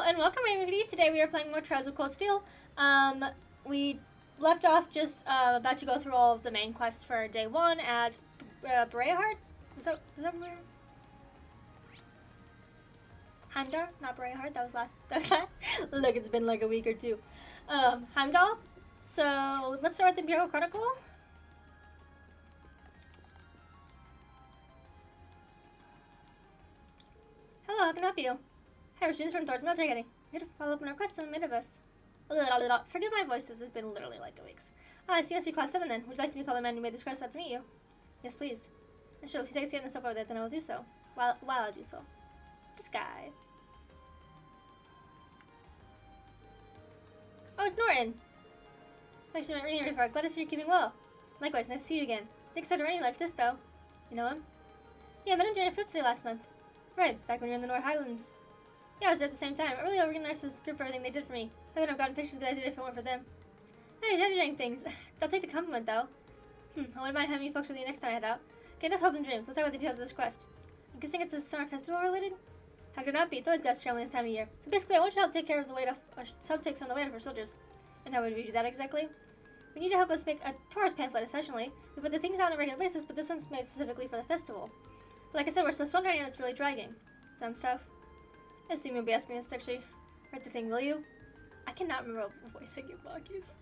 and welcome everybody. Today we are playing more Trials of Cold Steel. We left off just about to go through all of the main quests for day 1 at Breahard? Is that where? Heimdall? Not Breahard, that was last. Look, it's been like a week or two. Heimdall. So, let's start with the Imperial Chronicle. Hello, how can I help you? Hey, we're students from Thor's Military Academy. Here to follow up on our quest on many of us. Forgive my voices, it's been literally like 2 weeks. I see you must be class 7 then. Would you like me to call the man who made this quest out to meet you? Yes, please. And sure, if you take a seat on the sofa over there, then I will do so. While I'll do so. This guy. Oh, it's Norton! Thanks for reading report. Glad to see you're keeping well. Likewise, nice to see you again. Things started raining like this, though. You know him? Yeah, I met him during a field study last month. Right, back when you were in the North Highlands. Yeah, I was there at the same time. I really organized this group for everything they did for me. I wouldn't have gotten pictures of the guys if it weren't for them. Hey, you're judging things. I'll take the compliment, though. I wouldn't mind having you folks with you next time I head out. Okay, just hope and dreams. Let's talk about the details of this quest. I'm guessing it's a summer festival related? How could it not be? It's always got scrambling this time of year. So basically, I want you to help take care of the weight of subtakes on the way of our soldiers. And how would we do that exactly? We need to help us make a tourist pamphlet, essentially. We put the things out on a regular basis, but this one's made specifically for the festival. But like I said, we're so swamped right now, it's really dragging. Sounds tough. I assume you'll be asking us to actually write the thing, will you? I cannot remember what voice I give Marcus.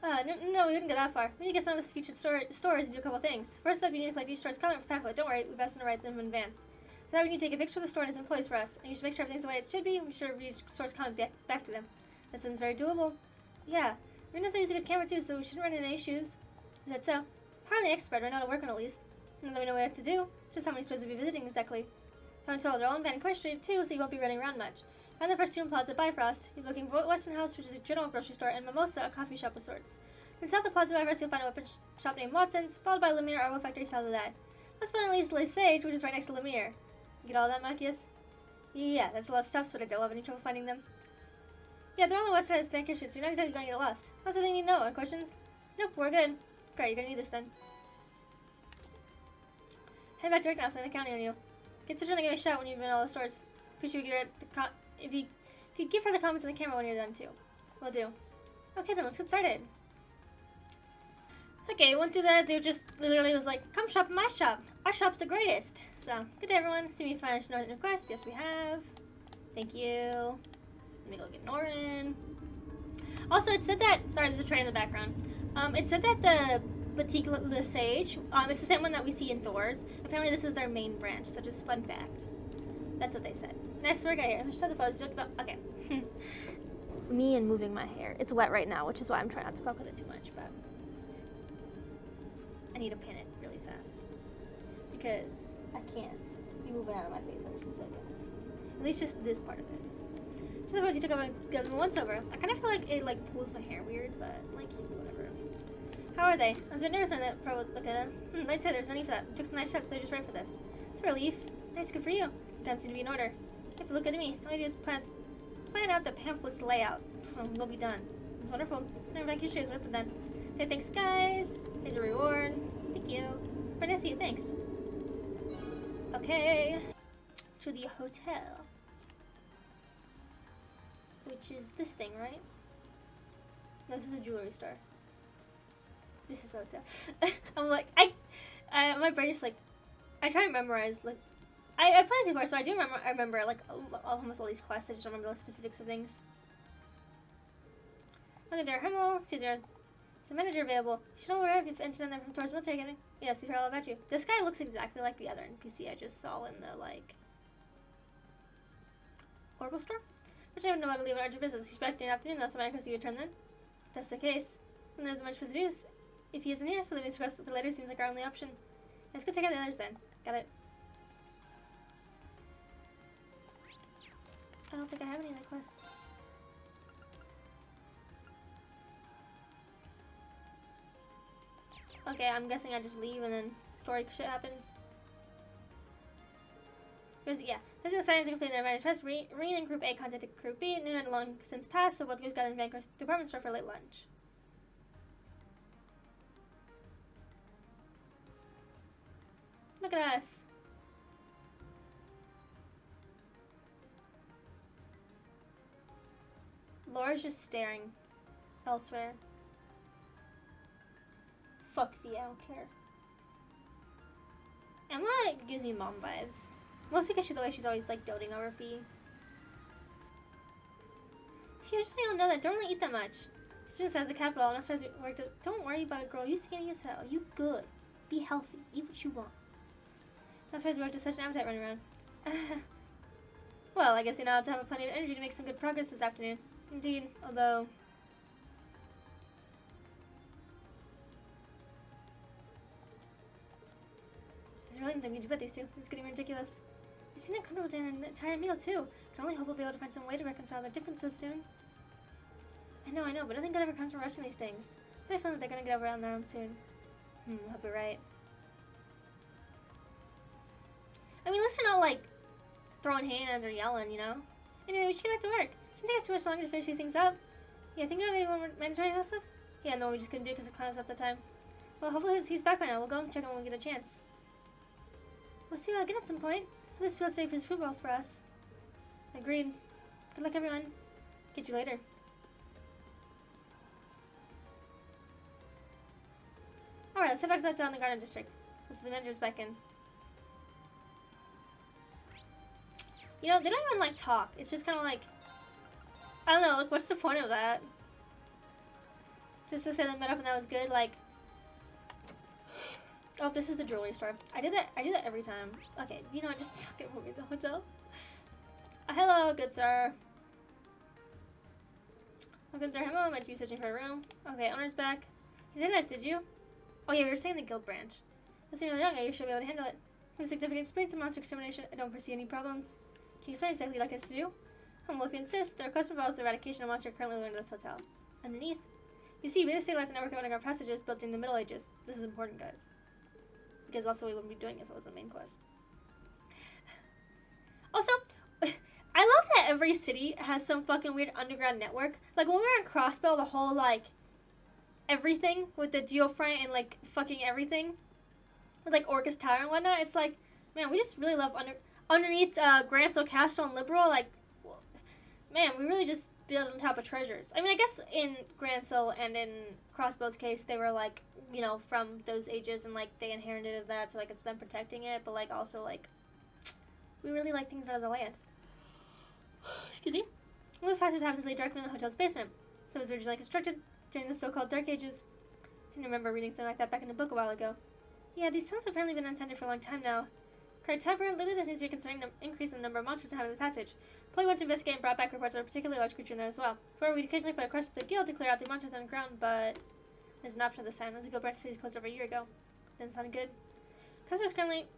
No, we wouldn't go that far. We need to get some of the featured stores and do a couple things. First up, you need to collect each store's comment for pamphlet. Don't worry, we've asked them to write them in advance. For that, we need to take a picture of the store and its employees for us. And you should make sure everything's the way it should be, and be sure to read each store's comment back to them. That sounds very doable. Yeah. We knows I use a good camera too, so we shouldn't run into any issues. Is that so? Hardly an expert, right now to work on at least. Now that we know what we have to do, just how many stores we'll be visiting exactly. I'm told they're all in Vancouver Street too, so you won't be running around much. Find the first two in Plaza Bifrost. You'll be looking for Western House, which is a general grocery store, and Mimosa, a coffee shop of sorts. Then south of Plaza Bifrost, you'll find a weapon shop named Watson's, followed by Lemire, our wool factory south of that. Last but not least, Les Sage, which is right next to Lemire. You get all that, Machias? Yeah, that's a lot of stuff, but I don't have any trouble finding them. Yeah, they're on the west side of this Vancouver Street, so you're not exactly going to get lost. That's everything you need to know. Any questions? Nope, we're good. Great, you're going to need this then. Head back to work now, so I'm counting on you. Get Citron to give me a shout when you've been in all the stores. Appreciate you if you give her the comments on the camera when you're done too. Will do. Okay then, let's get started. Okay, went through that. They just literally was like, come shop in my shop. Our shop's the greatest. So, good day everyone. See me finish Norton request. Yes, we have. Thank you. Let me go get Norton. Also, it said that, sorry, there's a train in the background. It said that the Boutique Le Sage, it's the same one that we see in Thor's. Apparently this is their main branch, so just fun fact. That's what they said. Nice work out here. Show the photos. Okay. Me and moving my hair. It's wet right now, which is why I'm trying not to fuck with it too much, but I need to pin it really fast because I can't be moving out of my face every 2 seconds. At least just this part of it. So the photos you took of once over. I kind of feel like it pulls my hair weird, but whatever. How are they? I was a bit nervous on that pro look at them. I'd say there's no need for that. I took some nice shots, they're just right for this. It's a relief. Nice, good for you. Guns seem to be in order. If you look good to me, all I do is plan out the pamphlet's layout. We'll be done. It's wonderful. Never mind, your is worth it then. Say thanks, guys. Here's a reward. Thank you. Very nice to see you, thanks. Okay. To the hotel. Which is this thing, right? No, this is a jewelry store. This is a hotel. I'm like, my brain is like, I try to memorize, like, I played it before, so I remember, like, almost all these quests. I just don't remember the specifics of things. Look at there, Hummel, Caesar. Is a manager available? You should know where you've entered in there from Thor's Military Academy. Yes, we've heard all about you. This guy looks exactly like the other NPC I just saw in the, like, Horrible store? Which I would know how to leave at our business. He's back in the afternoon, though, so I might see you return then. If that's the case, then there's much for the news. If he isn't here, so leaving this quest for later seems like our only option. Let's go take out the others then. Got it. I don't think I have any other quests. Okay, I'm guessing I just leave and then story shit happens. Yeah, this is the science complete their manifest. Reen and Group A contacted Group B. Noon had long since passed, so both groups gathered in Vancouver's department store for late lunch. Look at us. Laura's just staring elsewhere. Fuck V, I don't care. Emma gives me mom vibes. Mostly because the way she's always like doting over Fee. She just don't know that. Don't really eat that much. Students has the capital, and as far as we worked out, don't worry about it, girl. You skinny as hell. You good. Be healthy. Eat what you want. As far as we worked with such an appetite running around. Well, I guess you now have to have plenty of energy to make some good progress this afternoon. Indeed, although... There's really nothing we can do about these two. It's getting ridiculous. They seem uncomfortable during the entire meal, too. Can only hope we'll be able to find some way to reconcile their differences soon. I know, but nothing good ever comes from rushing these things. I feel that they're gonna get over it on their own soon. Hope you're right. I mean, at least they're not, like, throwing hands or yelling, you know? Anyway, we should get back to work. Shouldn't take us too much longer to finish these things up. Yeah, think about maybe one more mandatory health stuff? Yeah, no, we just couldn't do it because the clown was at the time. Well, hopefully he's back by now. We'll go and check on when we get a chance. We'll see you again at some point. This feels safe as football for us. Agreed. Good luck, everyone. Get you later. Alright, let's head back to the hotel in the Garden District. This is the manager's back in. You know, they don't even like talk. It's just kind of like, I don't know, like, what's the point of that? Just to say they met up and that was good, like, oh, this is the jewelry store. I do that every time. Okay, you know what, just fucking move me to the hotel. Hello, good sir. Welcome to our home. Might be searching for a room. Okay, owner's back. You did this, did you? Oh yeah, we were staying in the guild branch. As you're young, you should be able to handle it. We have significant experience in monster extermination. I don't foresee any problems. Can you explain exactly what you'd like us to do? Well, if you insist, the request involves the eradication of a monster currently living in this hotel. Underneath. You see, we stabilize a network of underground passages built in the Middle Ages. This is important, guys. Because also we wouldn't be doing it if it was the main quest. Also, I love that every city has some fucking weird underground network. Like, when we were in Crossbell, the whole, like, everything with the geofront and, like, fucking everything. With, like, Orcus Tower and whatnot. It's like, man, we just really love underneath Granso Castle and Liberal. Like, man, we really just build on top of treasures. I mean, I guess in Granso and in Crossbow's case, they were, like, you know, from those ages and, like, they inherited that, so, like, it's them protecting it. But, like, also, like, we really like things out of the land. Excuse me? One of those passages happens to lay directly in the hotel's basement. So it was originally constructed during the so-called Dark Ages. I seem to remember reading something like that back in a book a while ago. Yeah, these tunnels have apparently been untended for a long time now. Correct, however, lately there seems to be a concerning increase in the number of monsters inhabiting the passage. Polly went to investigate and brought back reports of a particularly large creature in there as well. However, we'd occasionally put a request to the guild to clear out the monsters underground, but there's an option this time. As the guild branch closed over a year ago. Doesn't sound good. Customers currently...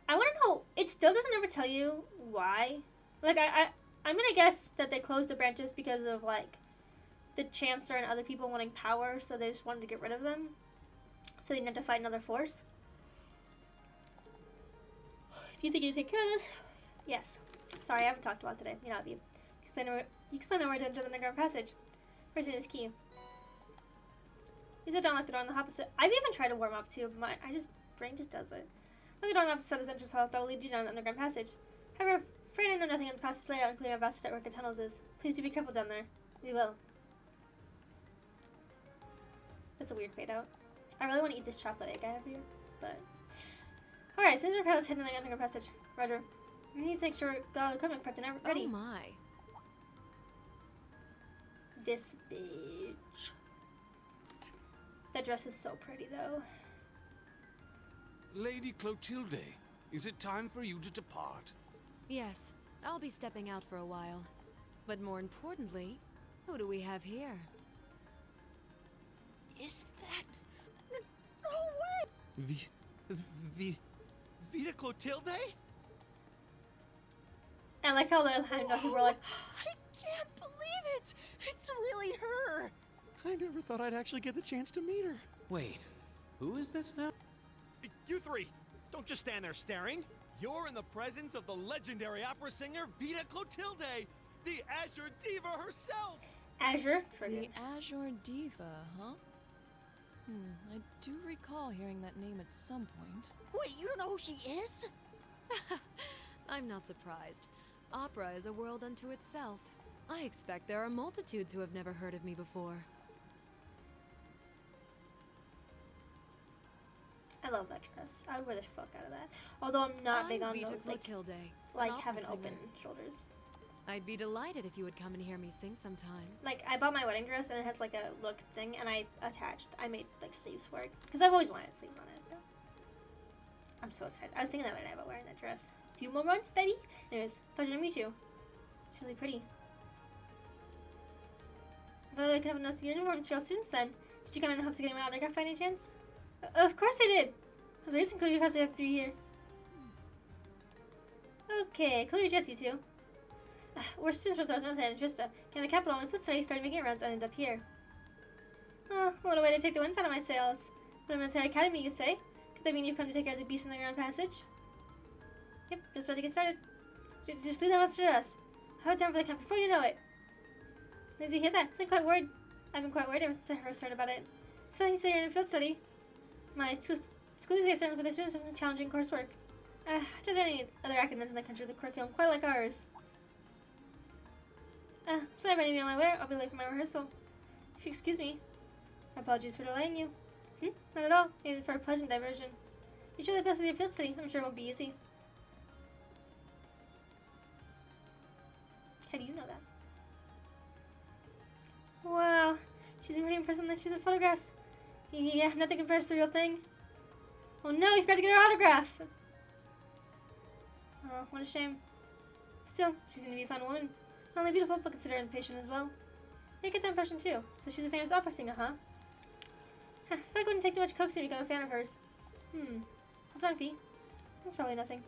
I want to know, it still doesn't ever tell you why. Like, I'm gonna guess that they closed the branches because of, like, the Chancellor and other people wanting power, so they just wanted to get rid of them. So they didn't have to fight another force. Do you think you take care of this? Yes. Sorry, I haven't talked a lot today. You know, you explain where to enter the underground passage. First, this key. You said don't lock the door on the opposite. I've even tried to warm up too, but my brain just does it. Lock the door on the opposite side of this entrance hall that will lead you down the underground passage. However, afraid I know nothing of the passage layout and clear how vast the network of tunnels is. Please do be careful down there. We will. That's a weird fade out. I really want to eat this chocolate egg I have here, but... Alright, as soon as our path is hidden in the underground passage. Roger. We need to make sure we got all the equipment prepped and ready. Oh my. This bitch. That dress is so pretty, though. Lady Clotilde, is it time for you to depart? Yes, I'll be stepping out for a while. But more importantly, who do we have here? Is that... No way! Vita Clotilde? I like how the people were like, I can't believe it! It's really her! I never thought I'd actually get the chance to meet her. Wait, who is this now? You three, don't just stand there staring. You're in the presence of the legendary opera singer Vita Clotilde, the Azure Diva herself! Azure? The Azure Diva, huh? I do recall hearing that name at some point. Wait, you don't know who she is? I'm not surprised. Opera is a world unto itself. I expect there are multitudes who have never heard of me before. I love that dress. I would wear the fuck out of that. Although I'm not big on Vita those, Clotilde, like an having opera open singer. shoulders. I'd be delighted if you would come and hear me sing sometime. Like, I bought my wedding dress and it has like a look thing, and I made like sleeves for it because I've always wanted sleeves on it. But I'm so excited. I was thinking the other night about wearing that dress. A few more months, baby. Anyways, pleasure to meet you. It's really pretty. By the way, I could have a notice of your uniforms for all students then. Did you come in the hopes of getting my autograph by any chance? Of course I did. I was racing cool professor after you here. Okay, cool your jets, you two. We're students with Rosmond and Trista. Came to the capital and foot study, started making runs, and ended up here. Oh, what a way to take the wind out of my sails. But military academy, you say? Could that mean you've come to take care of the beast in the ground passage? Yep, just about to get started. Just leave that monster to us. I'll head down for the camp before you know it. Did you hear that? I've been quite worried ever since I first heard about it. So you say you're in a field study? My school is starting for the students some challenging coursework. I don't know any other academics in the country with a curriculum quite like ours. Sorry if I need to be on my way. I'll be late for my rehearsal. If you excuse me. My apologies for delaying you. Not at all. Even for a pleasant diversion. You should do the best with your field study. I'm sure it won't be easy. How do you know that? Wow. She's been pretty impressed on that she's of photographs. Yeah, nothing compares to the real thing. Oh no, we forgot to get her autograph! Oh, what a shame. Still, she seemed to be a fine woman. Not only beautiful, but considerate and patient as well. I get that impression too. So she's a famous opera singer, huh? I feel like it wouldn't take too much coaxing to become a fan of hers. What's wrong, Fee? That's probably nothing.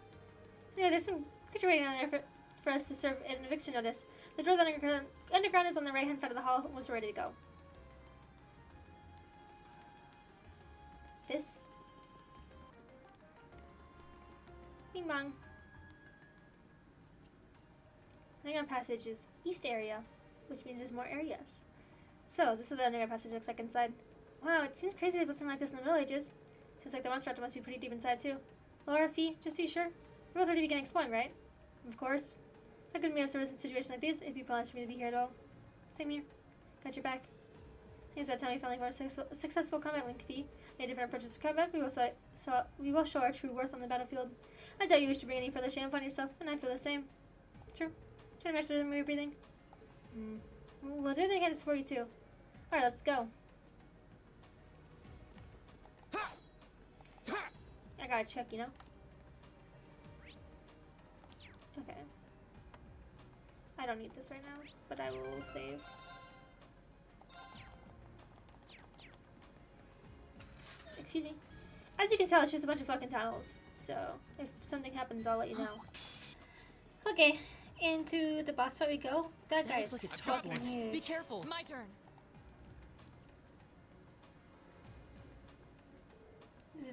Anyway, there's some creature waiting down there for us to serve an eviction notice. The door of the underground is on the right-hand side of the hall once we're ready to go. This. Bing bong. Underground passage is east area, which means there's more areas. So, this is what the underground passage looks like inside. Wow, it seems crazy they put something like this in the Middle Ages. Seems like the monster must be pretty deep inside too. Laura, Fee, just to be sure, we're both ready to begin exploring, right? Of course. How couldn't we have service in situations like these? It'd be pointless for me to be here at all. Same here. Got your back. I guess that time we finally got a successful combat link, Fee. Made different approaches to combat, we will show our true worth on the battlefield. I doubt you wish to bring any further shame upon yourself, and I feel the same. True. Try to match the rhythm of your breathing. We'll do everything I can to support you too. Alright, let's go. I gotta check, you know? Okay. I don't need this right now, but I will save. Excuse me. As you can tell, it's just a bunch of fucking tunnels. So, if something happens, I'll let you know. Okay, into the boss fight we go. That guy is Looks like a fucking tough one. huge. Be careful. My turn.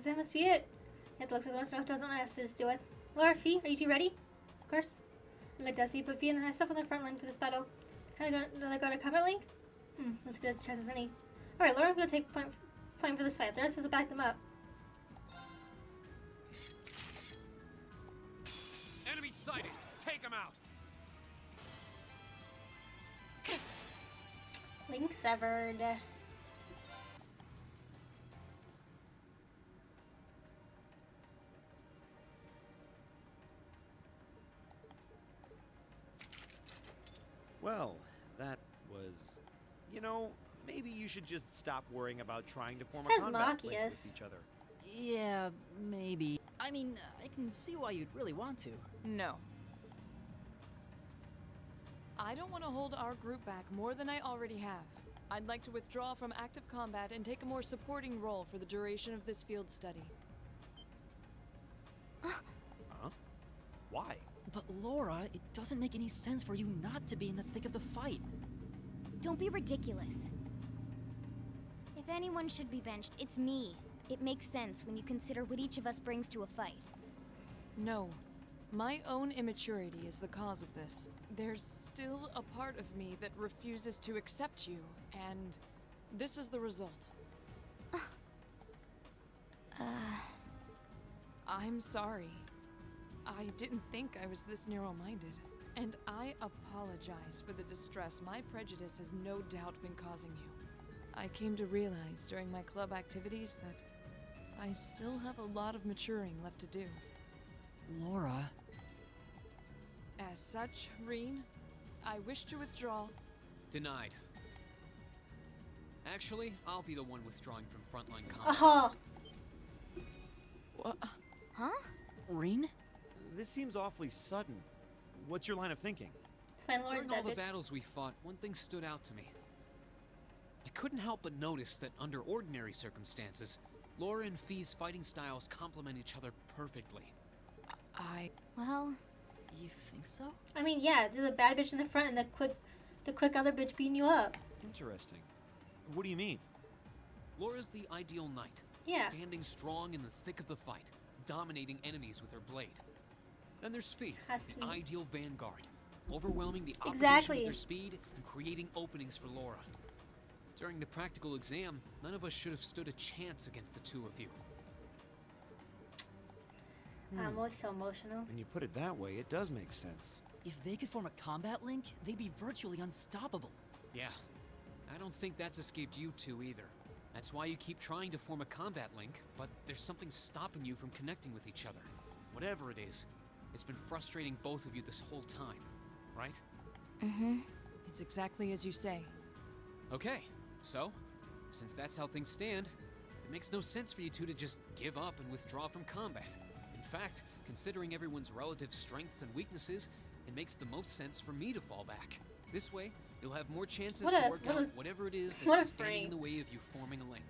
That must be it. It looks like the monster doesn't want us to just do it. Laura, Fee, are you two ready? Of course. I'd like to see you put Fee and myself on the front line for this battle. Can I go to combat link? That's a good chance as any. Alright, Laura, I'm gonna take point for this fight. The rest of us will back them up. Enemy sighted. Take him out. Link severed. Well, that was... You know, maybe you should just stop worrying about trying to form Says a combat link Machias. with each other. Yeah, maybe. I mean, I can see why you'd really want to. No. I don't want to hold our group back more than I already have. I'd like to withdraw from active combat and take a more supporting role for the duration of this field study. Huh? Why? But Laura, it doesn't make any sense for you not to be in the thick of the fight. Don't be ridiculous. If anyone should be benched, it's me. It makes sense when you consider what each of us brings to a fight. No. My own immaturity is the cause of this. There's still a part of me that refuses to accept you, and this is the result. I'm sorry. I didn't think I was this narrow-minded. And I apologize for the distress my prejudice has no doubt been causing you. I came to realize during my club activities that I still have a lot of maturing left to do. Laura. As such, Reen, I wish to withdraw. Denied. Actually, I'll be the one withdrawing from frontline combat. Aha! What? Huh? Reen? This seems awfully sudden. What's your line of thinking? It's fine, Laura's During all dead, the bitch. battles we fought, one thing stood out to me. I couldn't help but notice that under ordinary circumstances, Laura and Fee's fighting styles complement each other perfectly. Well, You think so? I mean, yeah, there's a bad bitch in the front and the quick other bitch beating you up. Interesting. What do you mean? Laura's the ideal knight, Yeah. standing strong in the thick of the fight, dominating enemies with her blade. Then there's Fee, How the sweet. ideal vanguard, overwhelming the opposition Exactly. with their speed and creating openings for Laura. During the practical exam, none of us should have stood a chance against the two of you. I'm like so emotional. When you put it that way, it does make sense. If they could form a combat link, they'd be virtually unstoppable. Yeah, I don't think that's escaped you two either. That's why you keep trying to form a combat link, but there's something stopping you from connecting with each other. Whatever it is, it's been frustrating both of you this whole time, right? mm-hmm. It's exactly as you say. Okay, so, since that's how things stand, it makes no sense for you two to just give up and withdraw from combat. In fact, considering everyone's relative strengths and weaknesses, it makes the most sense for me to fall back. This way, you'll have more chances to work out whatever it is what a that's standing in frame. the way of you forming a link.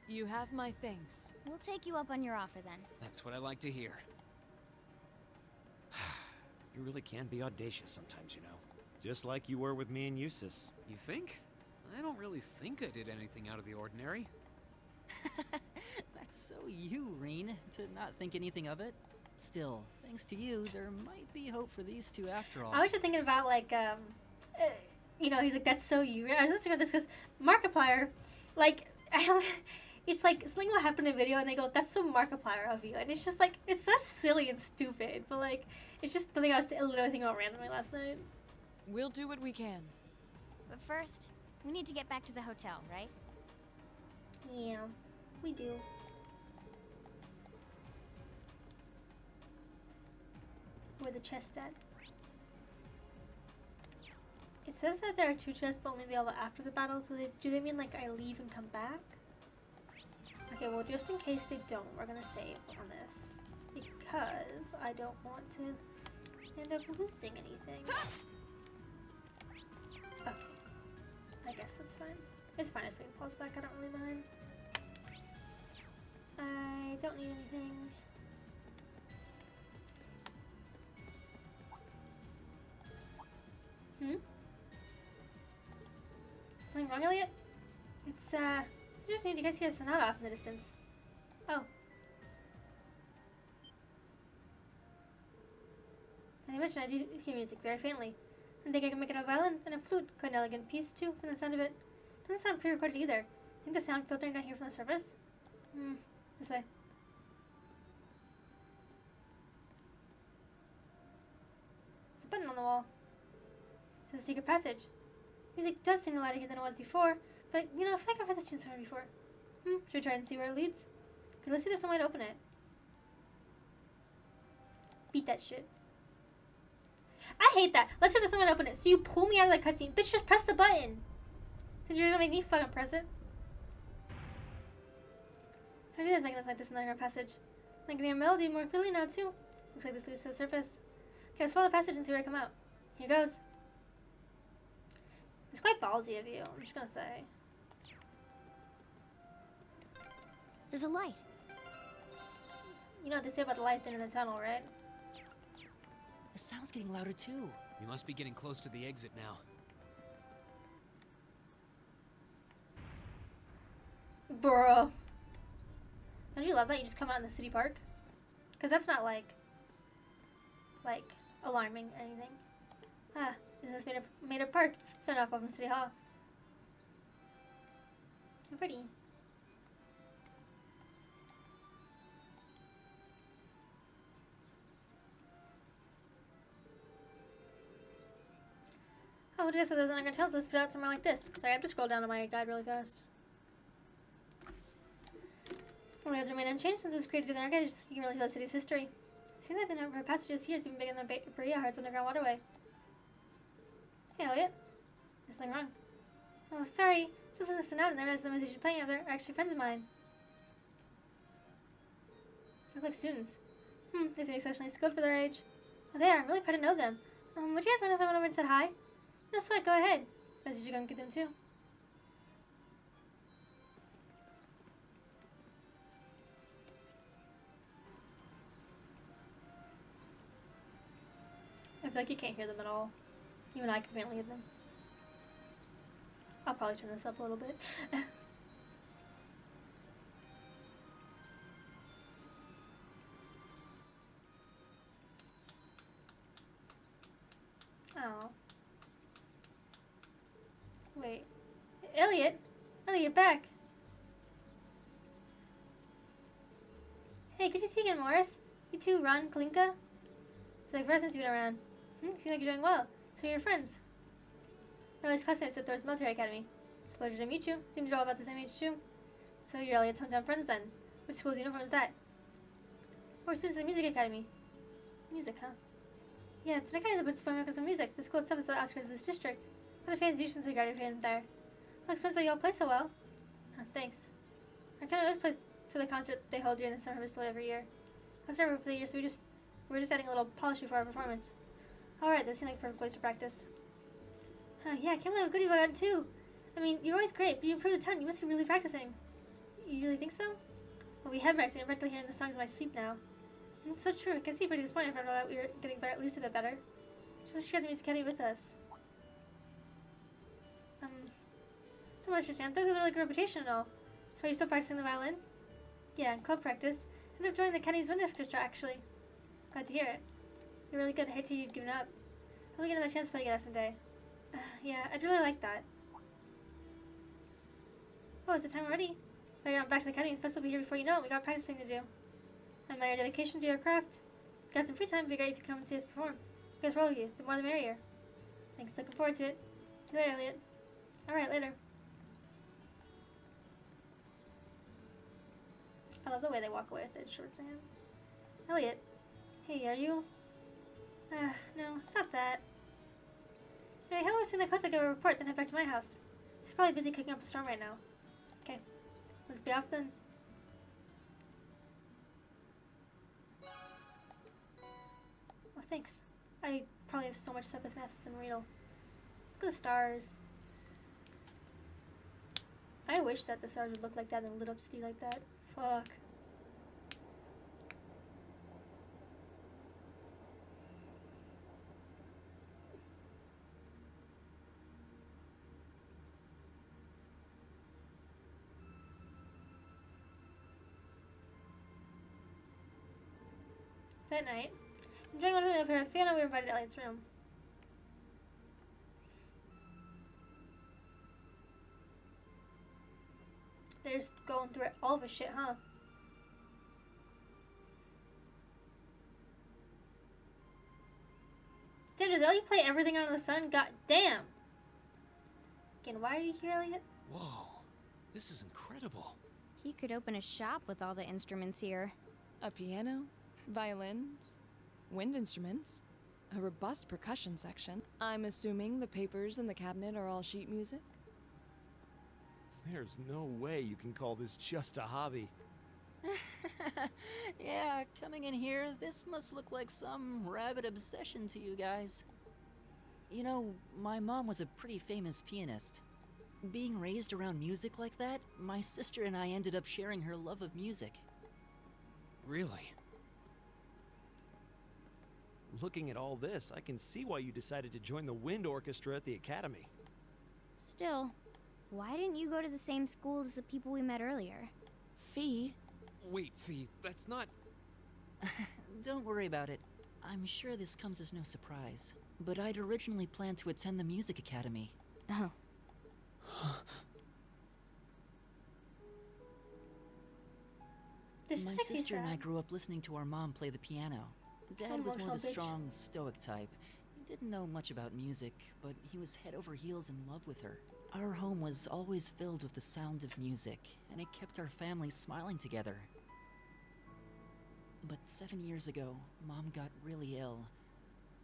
You have my thanks. We'll take you up on your offer then. That's what I like to hear. You really can be audacious sometimes, you know. Just like you were with me and Eustace. You think? I don't really think I did anything out of the ordinary. That's so you, Reen, to not think anything of it. Still, thanks to you, there might be hope for these two after all. I was just thinking about like, you know, he's like, that's so you. I was just thinking about this because Markiplier, like, it's like something will happen in a video and they go, that's so Markiplier of you, and it's just like, it's so silly and stupid, but like, it's just something I was literally thinking about randomly last night. We'll do what we can. But first, we need to get back to the hotel, right? Yeah, we do. Where the chest at? It says that there are 2 chests, but only available after the battle. So do they mean like I leave and come back? Okay, well, just in case they don't, we're gonna save on this because I don't want to end up losing anything. Okay, I guess that's fine. It's fine if we can pause back. I don't really mind. I don't need anything. Something wrong, Elliot? It's interesting. Do you guys hear a sonata off in the distance? Oh. As I mentioned, I do hear music very faintly. I think I can make it a violin and a flute. Quite an elegant piece, too, from the sound of it. Doesn't sound pre-recorded either. Think the sound filtering down here from the surface? This way. There's a button on the wall. It says secret passage. Music does seem louder here than it was before, but you know, I feel like I've heard this tune somewhere before. Should we try and see where it leads? Okay, let's see if there's some way to open it. Beat that shit. I hate that. Let's see if there's some way to open it. So you pull me out of the cutscene. Bitch, just press the button. Since you're gonna make me fucking press it. I knew there's mechanisms like this in the underground passage. I can hear a melody more clearly now, too. Looks like this leads to the surface. Okay, let's follow the passage and see where I come out. Here goes. It's quite ballsy of you, I'm just gonna say. There's a light. You know what they say about the light at the end of the tunnel, right? The sound's getting louder too. We must be getting close to the exit now. Bruh. Don't you love that you just come out in the city park? Because that's not like alarming or anything. Ah, is this made up park? So not far from City Hall. How pretty. would have guessed that those underground tunnels would spit out somewhere like this. Sorry, I have to scroll down to my guide really fast. Well, it has remained unchanged since it was created in our guide. You can really see the city's history. Seems like the number of passages here is even bigger than the Berea Heart's underground waterway. Hey, Elliot. There's something wrong. Oh, sorry. Just listen out and the rest of the musicians playing out there are actually friends of mine. They look like students. They seem exceptionally skilled for their age. Oh, they are. I'm really proud to know them. Would you guys mind if I went over and said hi? No sweat, go ahead. Message you go and get them too. I feel like you can't hear them at all. Even I can faintly hear them. I'll probably turn this up a little bit. Oh. Wait. Elliot! Elliot, back! Hey, good to see you again, Morris. You too, Ron, Kalinka? It's like forever since you've been around. Seems like you're doing well. So you're friends. We're Elliott's classmates at Thor's Military Academy. It's a pleasure to meet you. Seems you're all about the same age, too. So you're Elliott's hometown friends, then. Which school's uniform is that? We're students at the Music Academy. Music, huh? Yeah, it's an academy that puts fun workers on music. The school itself is at the outskirts of this district. A lot of fans usually graduated there. Well, explains why you all play so well. Thanks. Our academy always plays for the concert they hold during the summer festival every year. I started for the year, so we're just adding a little polish before our performance. Alright, that seemed like a perfect place to practice. Yeah, I can't believe how good you've gotten too. I mean, you're always great, but you improved a ton. You must be really practicing. You really think so? Well, we have practicing. I'm practically hearing the songs in my sleep now. It's so true. I guess you're pretty disappointed after all that we were getting better, at least a bit better. Just share the music academy with us. Don't understand. Theirs has a really good reputation and all. So are you still practicing the violin? Yeah, in club practice. I ended up joining the academy's wind orchestra, actually. Glad to hear it. You're really good. I hate to hear you'd given up. I'll get another chance to play together someday. Yeah, I'd really like that. Oh, is it time already? I got back to the academy. The festival will be here before you know it. We got practicing to do. I admire your dedication to your craft. If you got some free time, it'd be great if you come and see us perform. You guys roll with you. The more the merrier. Thanks. Looking forward to it. See you later, Elliot. Alright, later. I love the way they walk away with their shorts in hand. Elliot. Hey, are you? No, it's not that. Anyway, how was feeling close to give a report, then head back to my house. He's probably busy cooking up a storm right now. Okay, let's be off then. Well, thanks. I probably have so much stuff with Mathis and Riedel. Look at the stars. I wish that the stars would look like that and lit up city like that. Fuck. That night, enjoying one of her piano, we were invited to Elliot's room. They're just going through all of his shit, huh? Damn, does Elliot play everything under the sun? God damn! Again, why are you here, Elliot? Whoa, this is incredible. He could open a shop with all the instruments here. A piano, violins, wind instruments, a robust percussion section. I'm assuming the papers in the cabinet are all sheet music? There's no way you can call this just a hobby. Yeah, coming in here, this must look like some rabid obsession to you guys. You know, my mom was a pretty famous pianist. Being raised around music like that, my sister and I ended up sharing her love of music. Really? Looking at all this, I can see why you decided to join the wind orchestra at the academy. Still, why didn't you go to the same school as the people we met earlier? Fee? Wait, Fee, that's not... Don't worry about it. I'm sure this comes as no surprise. But I'd originally planned to attend the music academy. Oh. This My makes me sister and I sad. grew up listening to our mom play the piano. Dad was more Emotional the bitch. strong, stoic type. didn't know much about music, but he was head over heels in love with her. Our home was always filled with the sound of music, and it kept our family smiling together. But 7 years ago, Mom got really ill.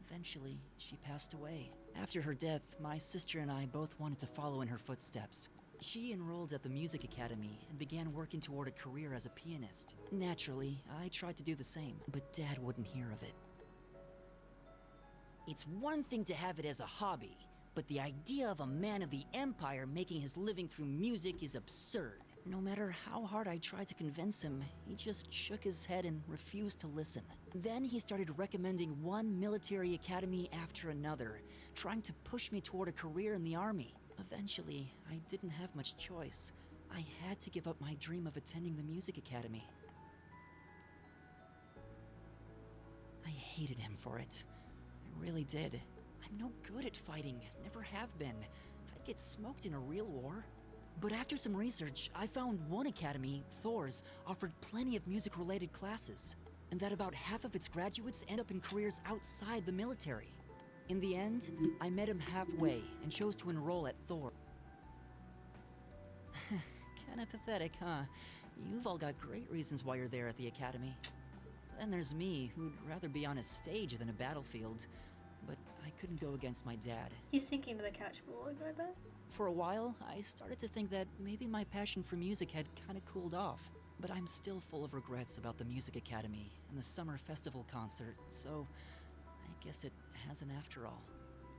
Eventually, she passed away. After her death, my sister and I both wanted to follow in her footsteps. She enrolled at the music academy and began working toward a career as a pianist. Naturally, I tried to do the same, but Dad wouldn't hear of it. It's one thing to have it as a hobby, but the idea of a man of the Empire making his living through music is absurd. No matter how hard I tried to convince him, he just shook his head and refused to listen. Then he started recommending one military academy after another, trying to push me toward a career in the army. Eventually, I didn't have much choice. I had to give up my dream of attending the music academy. I hated him for it. I really did. I'm no good at fighting, never have been. I'd get smoked in a real war. But after some research, I found one academy, Thor's, offered plenty of music-related classes, and that about half of its graduates end up in careers outside the military. In the end, I met him halfway and chose to enroll at Thor. Kinda pathetic, huh? You've all got great reasons why you're there at the academy. Then there's me, who'd rather be on a stage than a battlefield. But I couldn't go against my dad. He's sinking to the couch, but we'll ignore that. For a while, I started to think that maybe my passion for music had kinda cooled off. But I'm still full of regrets about the music academy and the summer festival concert, so I guess it hasn't after all.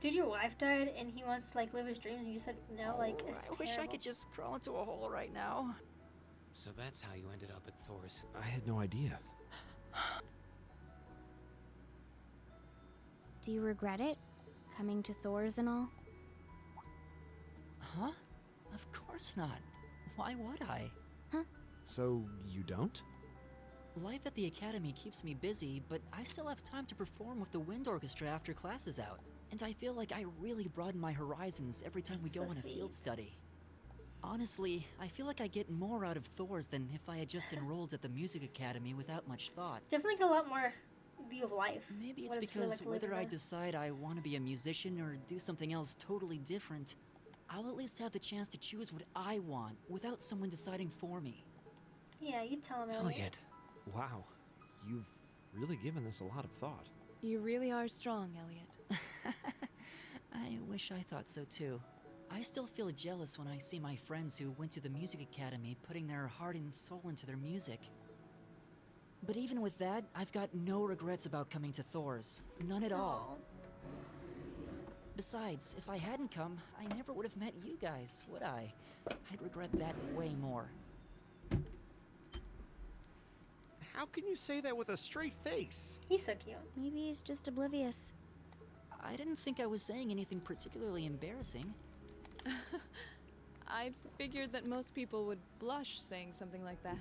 Dude, your wife died and he wants to like live his dreams and you said no, like it's I wish I terrible. could just crawl into a hole right now. So that's how you ended up at Thor's. I had no idea. Do you regret it? Coming to Thor's and all? Huh? Of course not. Why would I? So, you don't? Life at the academy keeps me busy, but I still have time to perform with the wind orchestra after class is out. And I feel like I really broaden my horizons every time we So go on a sweet. field study. Honestly, I feel like I get more out of Thor's than if I had just enrolled at the music academy without much thought. Definitely get a lot more view of life. Maybe it's what really because like to live whether in I the- decide I want to be a musician or do something else totally different, I'll at least have the chance to choose what I want without someone deciding for me. Yeah, you tell him, Elliot. Elliot. Wow. You've really given this a lot of thought. You really are strong, Elliot. I wish I thought so too. I still feel jealous when I see my friends who went to the music academy putting their heart and soul into their music. But even with that, I've got no regrets about coming to Thor's. None at all. Aw. Besides, if I hadn't come, I never would have met you guys, would I? I'd regret that way more. How can you say that with a straight face? He's so cute. Maybe he's just oblivious. I didn't think I was saying anything particularly embarrassing. I'd figured that most people would blush saying something like that.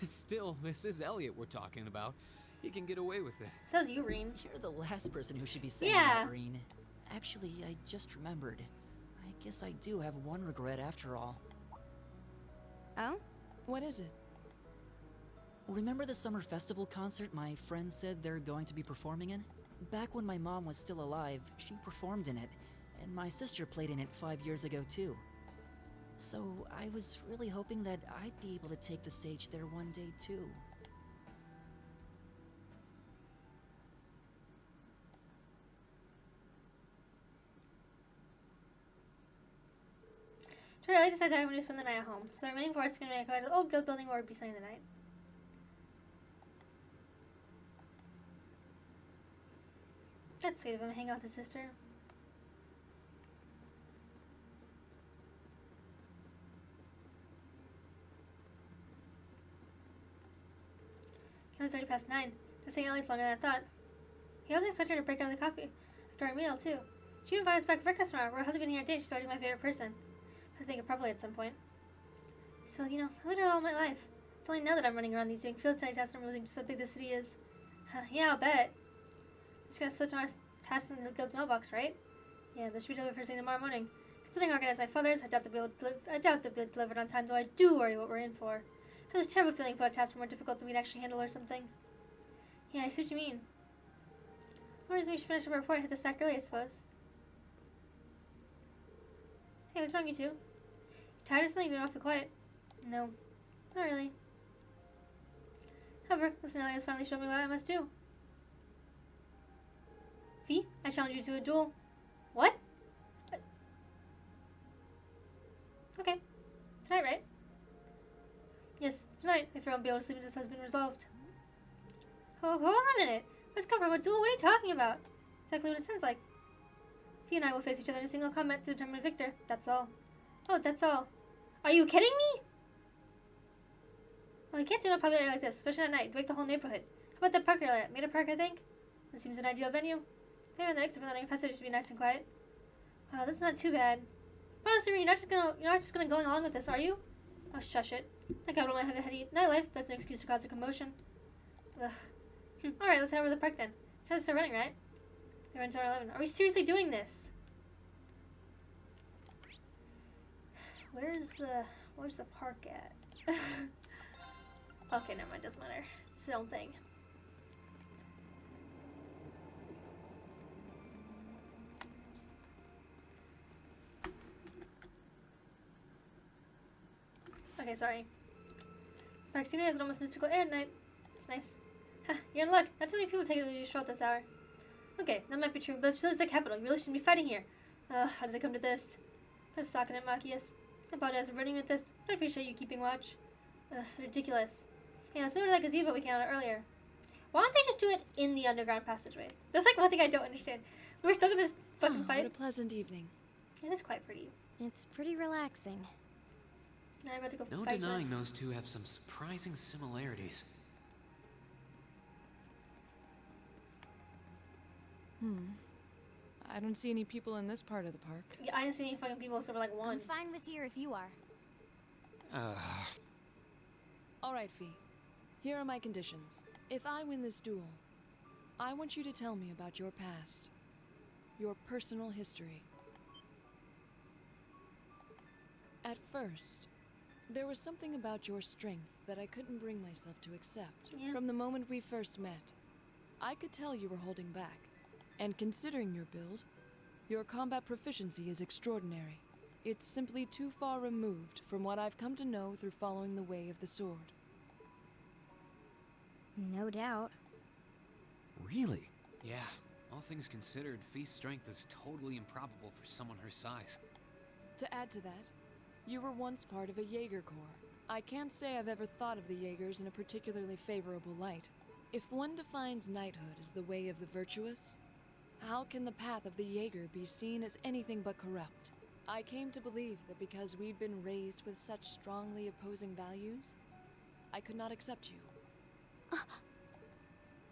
Still, this is Elliot we're talking about. He can get away with it. Says you, Reen. You're the last person who should be saying Yeah. that, Green. Actually, I just remembered. I guess I do have one regret after all. Oh? What is it? Remember the summer festival concert my friends said they're going to be performing in? Back when my mom was still alive, she performed in it, and my sister played in it 5 years ago too. So I was really hoping that I'd be able to take the stage there one day too. Charlie decided that I wanted to spend the night at home, so the remaining four are going to make way to the old guild building where we'd be spending the night. That's sweet of him to hang out with his sister. It was already past 9. This thing Ellie's longer than I thought. He wasn't expecting her to break out of the coffee after our meal, too. She even invited us back for breakfast tomorrow. We're healthy being our date. She's already my favorite person. I think it probably at some point. So, you know, I lived her all my life. It's only now that I'm running around these doing field study tests and realizing just how big the city is. Yeah, I'll bet. Just gonna slip tomorrow's tasks in the guild's mailbox, right? Yeah, this should be delivered first thing tomorrow morning. Considering organized my father's, I doubt they'll be delivered on time, though I do worry what we're in for. I have this terrible feeling about tasks were more difficult than we'd actually handle or something. Yeah, I see what you mean. Or we should finish up our report and hit the stack early, I suppose. Hey, what's wrong, you two? Tired or something? You've been awfully quiet. No, not really. However, listen, Elliot has finally shown me what I must do. V, I challenge you to a duel. What? Okay. Tonight, right? Yes, tonight, if you won't be able to sleep, this has been resolved. Oh, hold on a minute. Where's cover from a duel? What are you talking about? Exactly what it sounds like. Fee and I will face each other in a single combat to determine a victor. That's all. Oh, that's all. Are you kidding me? Well, you can't do it in a public area like this, especially at night. Wake the whole neighborhood. How about that park area? Made a park, I think? That seems an ideal venue. There on the exit for letting passage to be nice and quiet. Wow, this is not too bad. But honestly, you're not just gonna go along with this, are you? Oh, shush it. The capital might have a heady nightlife, but that's no excuse to cause a commotion. Ugh. Alright, let's head over to the park then. Try to start running, right? They run until 11. Are we seriously doing this? Where's the park at? Okay, never mind, doesn't matter. It's its own thing. Okay, sorry. Park scenery has an almost mystical air at night. It's nice. Ha, you're in luck. Not too many people take a leisurely stroll at this hour. Okay, that might be true, but it's the capital. You really shouldn't be fighting here. How did it come to this? Put a sock in it, Machias. I apologize for running with this, but I appreciate you keeping watch. It's ridiculous. Hey, let's move to that gazebo we came out earlier. Why don't they just do it in the underground passageway? That's like one thing I don't understand. We're still gonna just fucking fight. What a pleasant evening. It is quite pretty. It's pretty relaxing. Now I'm about to go No fight denying those two have some surprising similarities. I don't see any people in this part of the park. Yeah, I didn't see any fucking people, so we're like one. I'm fine with here if you are. All right, Fee. Here are my conditions. If I win this duel, I want you to tell me about your past. Your personal history. At first, there was something about your strength that I couldn't bring myself to accept. Yeah. From the moment we first met, I could tell you were holding back. And considering your build, your combat proficiency is extraordinary. It's simply too far removed from what I've come to know through following the way of the sword. No doubt. Really? Yeah, all things considered, Fee's strength is totally improbable for someone her size. To add to that, you were once part of a Jaeger Corps. I can't say I've ever thought of the Jaegers in a particularly favorable light. If one defines knighthood as the way of the virtuous, how can the path of the Jaeger be seen as anything but corrupt? I came to believe that because we'd been raised with such strongly opposing values, I could not accept you.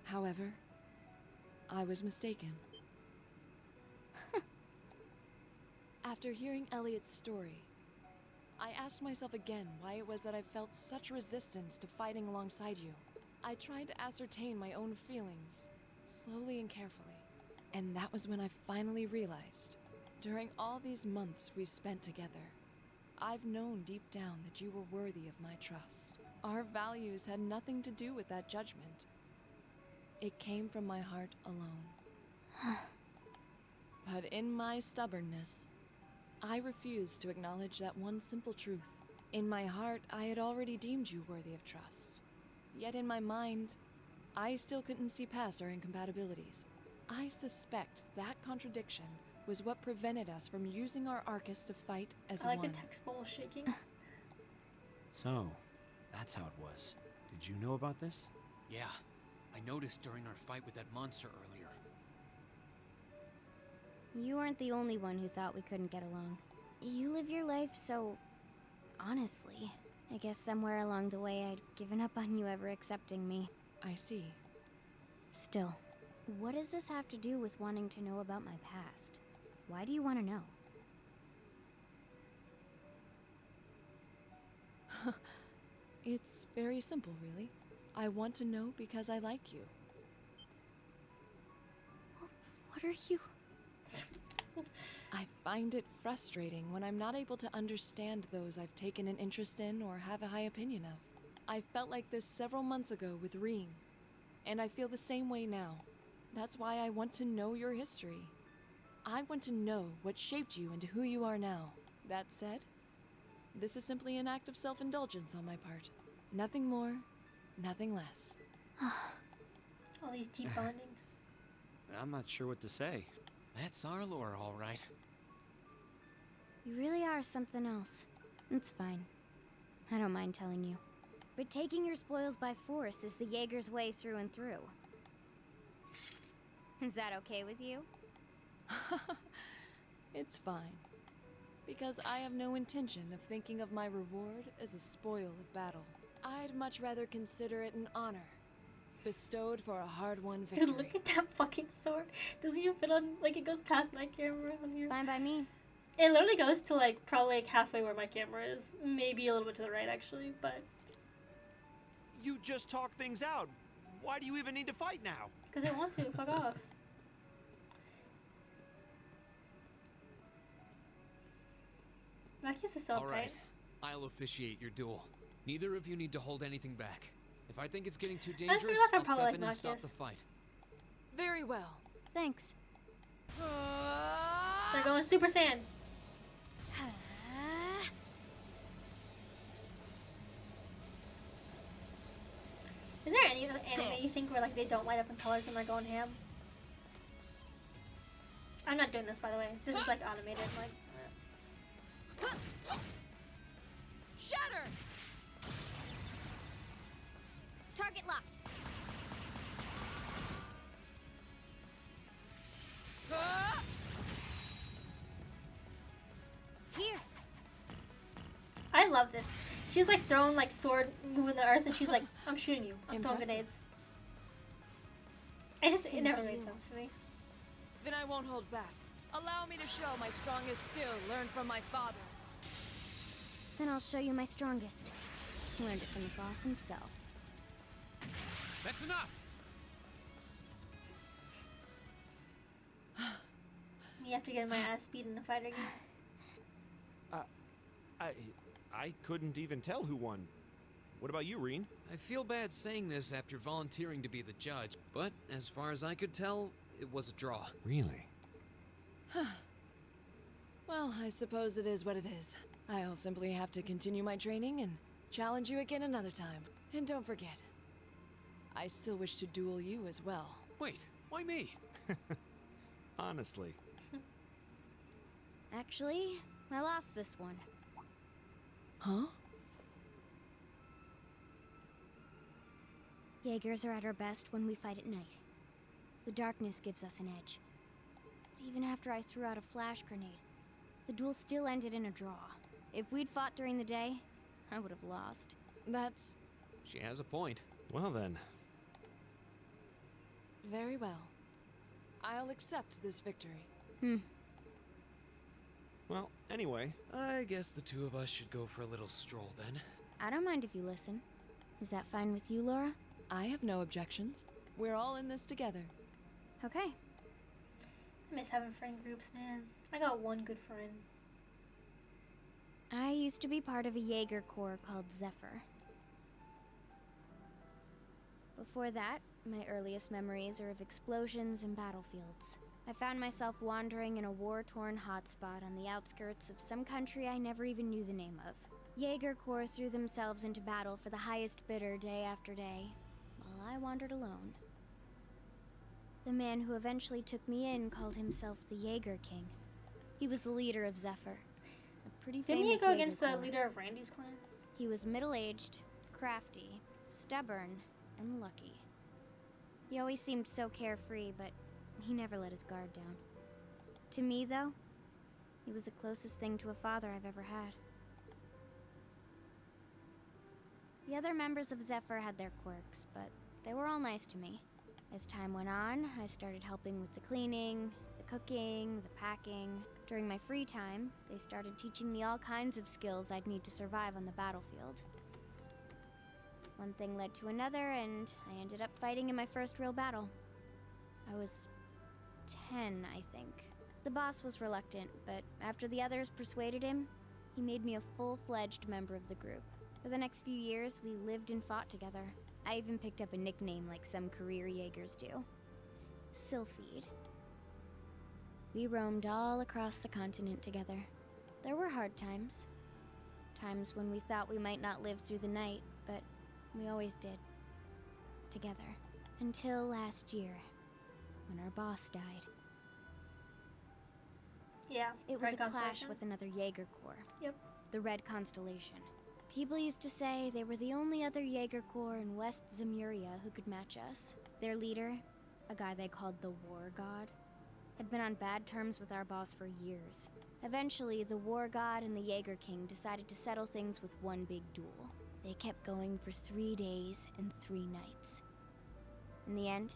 However, I was mistaken. After hearing Elliot's story, I asked myself again why it was that I felt such resistance to fighting alongside you. I tried to ascertain my own feelings, slowly and carefully. And that was when I finally realized, during all these months we spent together, I've known deep down that you were worthy of my trust. Our values had nothing to do with that judgment. It came from my heart alone. But in my stubbornness, I refused to acknowledge that one simple truth. In my heart, I had already deemed you worthy of trust. Yet in my mind, I still couldn't see past our incompatibilities. I suspect that contradiction was what prevented us from using our Arcus to fight as I like one. the text bowl shaking. So, that's how it was. Did you know about this? Yeah, I noticed during our fight with that monster earlier. You weren't the only one who thought we couldn't get along. You live your life so honestly. I guess somewhere along the way I'd given up on you ever accepting me. I see. Still, what does this have to do with wanting to know about my past? Why do you want to know? It's very simple, really. I want to know because I like you. What are you... I find it frustrating when I'm not able to understand those I've taken an interest in or have a high opinion of. I felt like this several months ago with Reem, and I feel the same way now. That's why I want to know your history. I want to know what shaped you into who you are now. That said, this is simply an act of self-indulgence on my part. Nothing more, nothing less. All these deep bonding. I'm not sure what to say. That's our lore, all right. You really are something else. It's fine. I don't mind telling you. But taking your spoils by force is the Jaeger's way through and through. Is that okay with you? It's fine. Because I have no intention of thinking of my reward as a spoil of battle. I'd much rather consider it an honor, bestowed for a hard-won victory. Dude, look at that fucking sword. Doesn't even fit on, like, it goes past my camera on here. Fine by me. It literally goes to, like, probably like halfway where my camera is. Maybe a little bit to the right, actually, but... You just talk things out. Why do you even need to fight now? Because I want to. Fuck off. Maki's is so All uptight. right, I'll officiate your duel. Neither of you need to hold anything back. If I think it's getting too dangerous, Honestly, like, I I'll probably step like in and stop Nakia's. the fight. Very well. Thanks. They're going Super Saiyan. Is there any anime you think where, like, they don't light up in colors and they're going ham? I'm not doing this, by the way. This is, like, automated, like... Shatter! Target locked. Here. I love this. She's, like, throwing, like, sword, moving the earth, and she's like, I'm shooting you. I'm throwing Impressive. grenades. It Same never to made you. sense to me. Then I won't hold back. Allow me to show my strongest skill learned from my father. Then I'll show you my strongest. Learned it from the boss himself. That's enough! Me after getting my ass beat in a fighter game. I couldn't even tell who won. What about you, Reen? I feel bad saying this after volunteering to be the judge, but as far as I could tell, it was a draw. Really? Well, I suppose it is what it is. I'll simply have to continue my training and challenge you again another time. And don't forget, I still wish to duel you as well. Wait, why me? Honestly. Actually, I lost this one. Huh? Jaegers are at our best when we fight at night. The darkness gives us an edge. But even after I threw out a flash grenade, the duel still ended in a draw. If we'd fought during the day, I would have lost. That's She has a point. Well then. very well. I'll accept this victory. Well, anyway. I guess the two of us should go for a little stroll then. I don't mind if you listen. Is that fine with you, Laura? I have no objections. We're all in this together. Okay. I miss having friend groups, man. I got one good friend. I used to be part of a Jaeger corps called Zephyr. Before that, my earliest memories are of explosions and battlefields. I found myself wandering in a war-torn hotspot on the outskirts of some country I never even knew the name of. Jaeger Corps threw themselves into battle for the highest bidder day after day, while I wandered alone. The man who eventually took me in called himself the Jaeger King. He was the leader of Zephyr, a pretty Didn't he famous go Jaeger against the corps. leader of Randy's clan? He was middle-aged, crafty, stubborn, and lucky. He always seemed so carefree, but he never let his guard down. To me, though, he was the closest thing to a father I've ever had. The other members of Zephyr had their quirks, but they were all nice to me. As time went on, I started helping with the cleaning, the cooking, the packing. During my free time, they started teaching me all kinds of skills I'd need to survive on the battlefield. One thing led to another, and I ended up fighting in my first real battle. I was 10, I think. The boss was reluctant, but after the others persuaded him, he made me a full-fledged member of the group. For the next few years, we lived and fought together. I even picked up a nickname like some career Jaegers do. Sylphid. We roamed all across the continent together. There were hard times. Times when we thought we might not live through the night, but we always did. Together. Until last year, when our boss died. Yeah. It was Red a clash Constellation. with another Jaeger Corps. Yep. The Red Constellation. People used to say they were the only other Jaeger Corps in West Zemuria who could match us. Their leader, a guy they called the War God, had been on bad terms with our boss for years. Eventually, the War God and the Jaeger King decided to settle things with one big duel. They kept going for 3 days and 3 nights. In the end,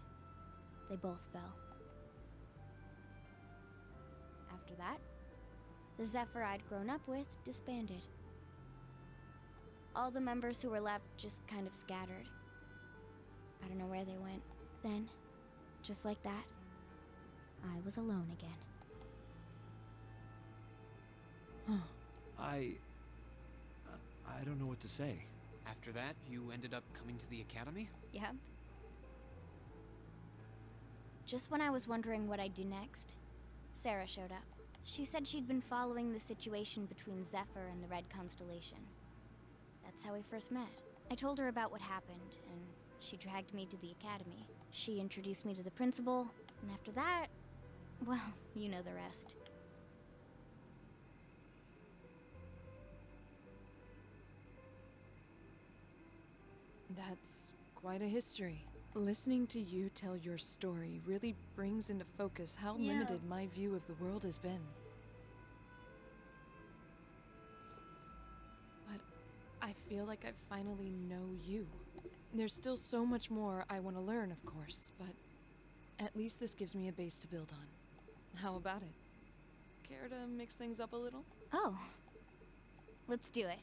they both fell. After that, the Zephyr I'd grown up with disbanded. All the members who were left just kind of scattered. I don't know where they went. Then, just like that, I was alone again. I don't know what to say. After that, you ended up coming to the academy? Yep. Just when I was wondering what I'd do next, Sarah showed up. She said she'd been following the situation between Zephyr and the Red Constellation. That's how we first met. I told her about what happened, and she dragged me to the academy. She introduced me to the principal, and after that, well, you know the rest. That's quite a history. Listening to you tell your story really brings into focus how Yeah. limited my view of the world has been. But I feel like I finally know you. There's still so much more I want to learn, of course, but at least this gives me a base to build on. How about it? Care to mix things up a little? Oh. Let's do it.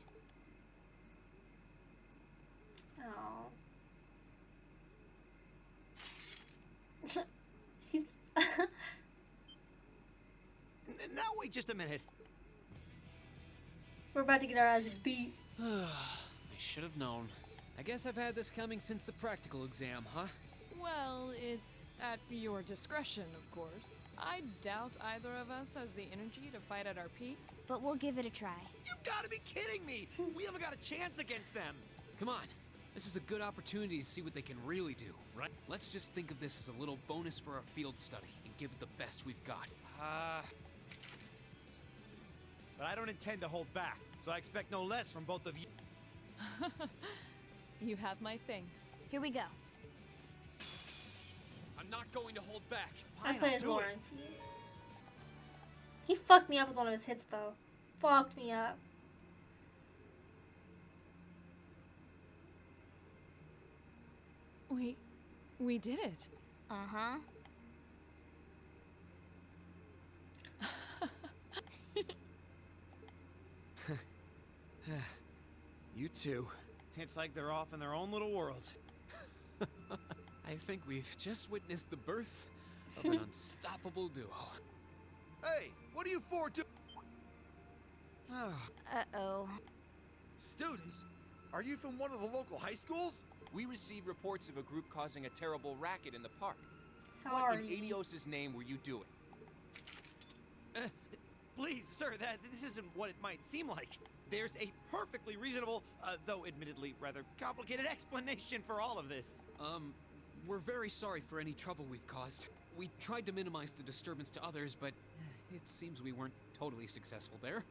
Oh. Excuse me. Now wait just a minute. We're about to get our asses beat. I should have known. I guess I've had this coming since the practical exam, huh? Well, it's at your discretion, of course. I doubt either of us has the energy to fight at our peak. But we'll give it a try. You've got to be kidding me! We haven't got a chance against them! Come on. This is a good opportunity to see what they can really do. Right. Let's just think of this as a little bonus for our field study and give it the best we've got. But I don't intend to hold back, so I expect no less from both of you. You have my thanks. Here we go. I'm not going to hold back. I Fine, play I'll as do it. Lauren. He fucked me up with one of his hits, though. Fucked me up. We did it. Uh-huh. You two. It's like they're off in their own little world. I think we've just witnessed the birth of an unstoppable duo. Hey, what are you four doing? Uh-oh. Students, are you from one of the local high schools? We received reports of a group causing a terrible racket in the park. What Sorry. in Adios' name were you doing? Please, sir, this isn't what it might seem like. There's a perfectly reasonable, though admittedly rather complicated explanation for all of this. We're very sorry for any trouble we've caused. We tried to minimize the disturbance to others, but it seems we weren't totally successful there.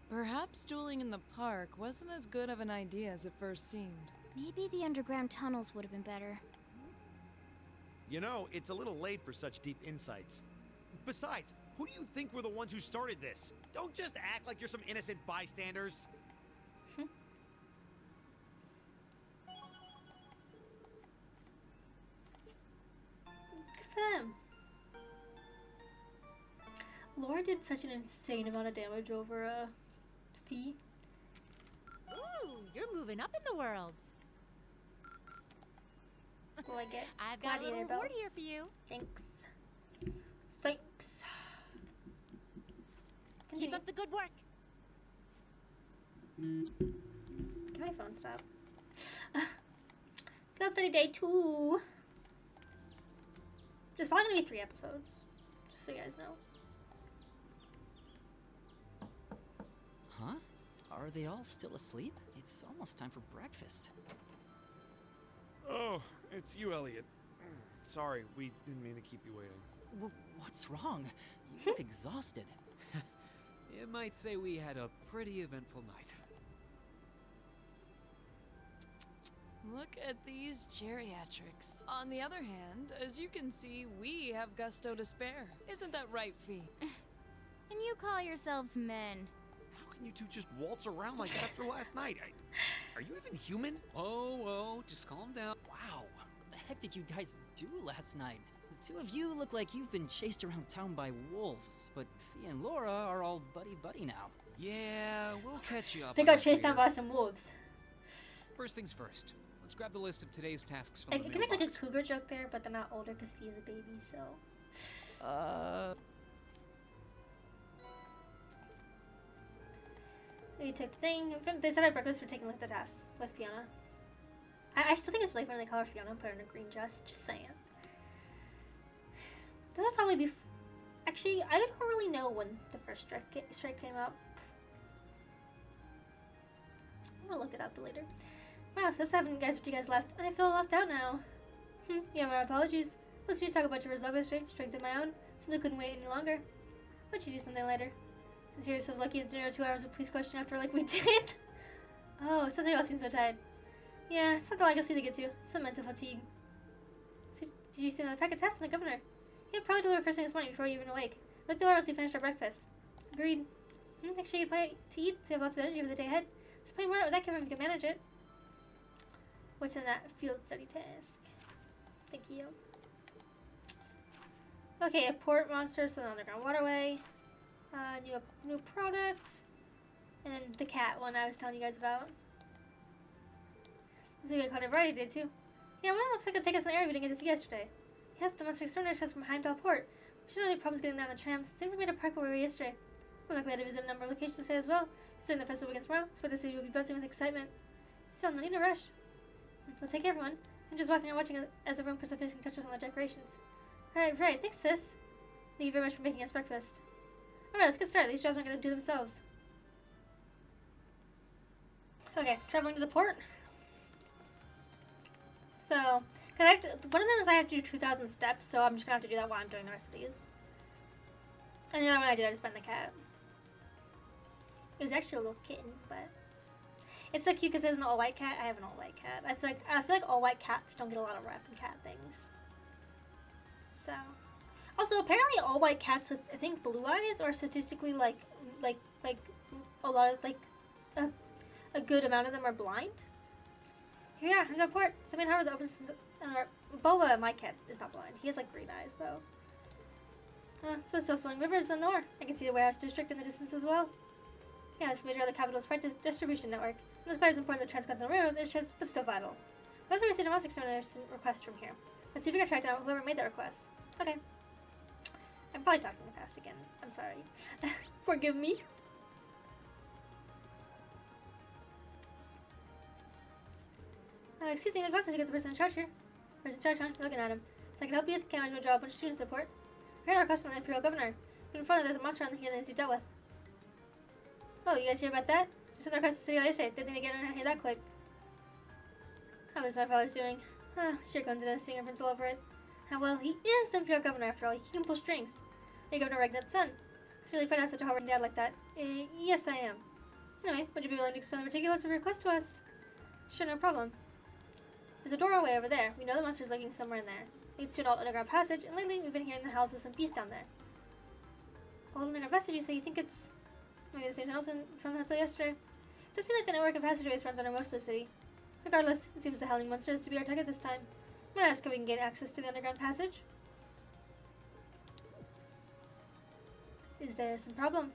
Perhaps dueling in the park wasn't as good of an idea as it first seemed. Maybe the underground tunnels would have been better. You know, it's a little late for such deep insights. Besides, who do you think were the ones who started this? Don't just act like you're some innocent bystanders. Good for them. Laura did such an insane amount of damage over a fee. Ooh, you're moving up in the world. Will I get I've got a little gladiator belt? reward here for you. Thanks. Thanks. Keep up the good work. Can my phone stop? Field study day 2. There's probably gonna be 3 episodes, just so you guys know. Huh? Are they all still asleep? It's almost time for breakfast. Oh, it's you, Elliot. Sorry, we didn't mean to keep you waiting. What's wrong? You look exhausted. You might say we had a pretty eventful night. Look at these geriatrics. On the other hand, as you can see, we have gusto to spare. Isn't that right, Fee? And you call yourselves men? How can you two just waltz around like that after last night? Are you even human? Oh, just calm down. Wow, what the heck did you guys do last night? The two of you look like you've been chased around town by wolves, but Fee and Laura are all buddy-buddy now. Yeah, we'll catch you up. They got chased down by some wolves. First things first. Let's grab the list of today's tasks from I the can make like a mailbox. cougar joke there, but they're not older because Fee is a baby, so. We took the thing. They said at breakfast we're taking like the tasks with Fiona. I still think it's really funny they call her Fiona and put her in a green dress. Just saying. This will probably be. Actually, I don't really know when the first strike came out. I'm gonna look it up later. Wow, so that's happened, guys. After you guys left, and I feel left out now. Yeah, my apologies. Let's talk about your resolve yesterday. Strength of my own. Simply couldn't wait any longer. Why don't you do something later? Consider yourself lucky to do 2 hours of police question after like we did. Oh, it sounds like you all seem so tired. Yeah, it's not the legacy that gets you. Some mental fatigue. So, did you send another packet test from the governor? Yeah, probably delivered first thing this morning before you even awake. Look the once you finished our breakfast. Agreed. Make sure you plenty to eat so you have lots of energy for the day ahead. There's plenty more out with that camera if you can manage it. What's in that field study task? Thank you. Okay, a port monster, so an underground waterway. New product. And then the cat one I was telling you guys about. So we got a variety day too. Yeah, well, that looks like it'll take us an area we didn't get to see yesterday. Yep, the monster exterminator has from behind Bell Port. We shouldn't have any problems getting there on the trams. Same for me to park where we were yesterday. We're likely to visit a number of locations today as well. Considering the festival begins tomorrow, so the city will be buzzing with excitement. Still, no need to rush. We'll take everyone. I'm just walking and watching as everyone puts the finishing touches on the decorations. Right. Thanks, sis. Thank you very much for making us breakfast. Alright, let's get started. These jobs aren't going to do themselves. Okay, traveling to the port. So, one of them is I have to do 2,000 steps, so I'm just going to have to do that while I'm doing the rest of these. And the other one I did, I just found the cat. It was actually a little kitten, but it's so cute because there's an all-white cat. I have an all-white cat. I feel like all-white cats don't get a lot of rep in cat things. So, also apparently all-white cats with I think blue eyes are statistically like a lot of a good amount of them are blind. Here we are, I'm at the port. Some main harbor that opens. Boba, my cat, is not blind. He has like green eyes though. So it's still flowing rivers in the north. I can see the warehouse district in the distance as well. Yeah, this major other capital's freight distribution network. Not quite as important as the transcontinental railroad airships, but still vital. We also received a monster extermination request from here. Let's see if we can track down whoever made that request. Okay. I'm probably talking fast again. I'm sorry. Forgive me. Excuse me, advance to get the person in charge here. Person in charge, huh? You're looking at him. So I can help you with the management job, bunch of student support. We heard our request from the Imperial Governor. We informed that there's a monster around here that needs to be dealt with. Oh, you guys hear about that? Just sent the request to the city yesterday. Didn't think to get around here that quick. How is my father's doing? Sure coincidence, fingerprints all over it. Well, he is the Imperial Governor after all. He can pull strings. Are you Governor Regnet's son? It's really fun to have such a hard dad like that. Yes, I am. Anyway, would you be willing to explain the particulars of your request to us? Sure, no problem. There's a doorway over there. We know the monster's lurking somewhere in there. It leads to an old underground passage, and lately we've been hearing the howls of some beast down there. Old underground passage, you say you think it's maybe the same tunnels from the hotel yesterday? It does seem like the network of passageways runs under most of the city. Regardless, it seems the howling monster is to be our target this time. I'm gonna ask if we can get access to the underground passage. Is there some problem?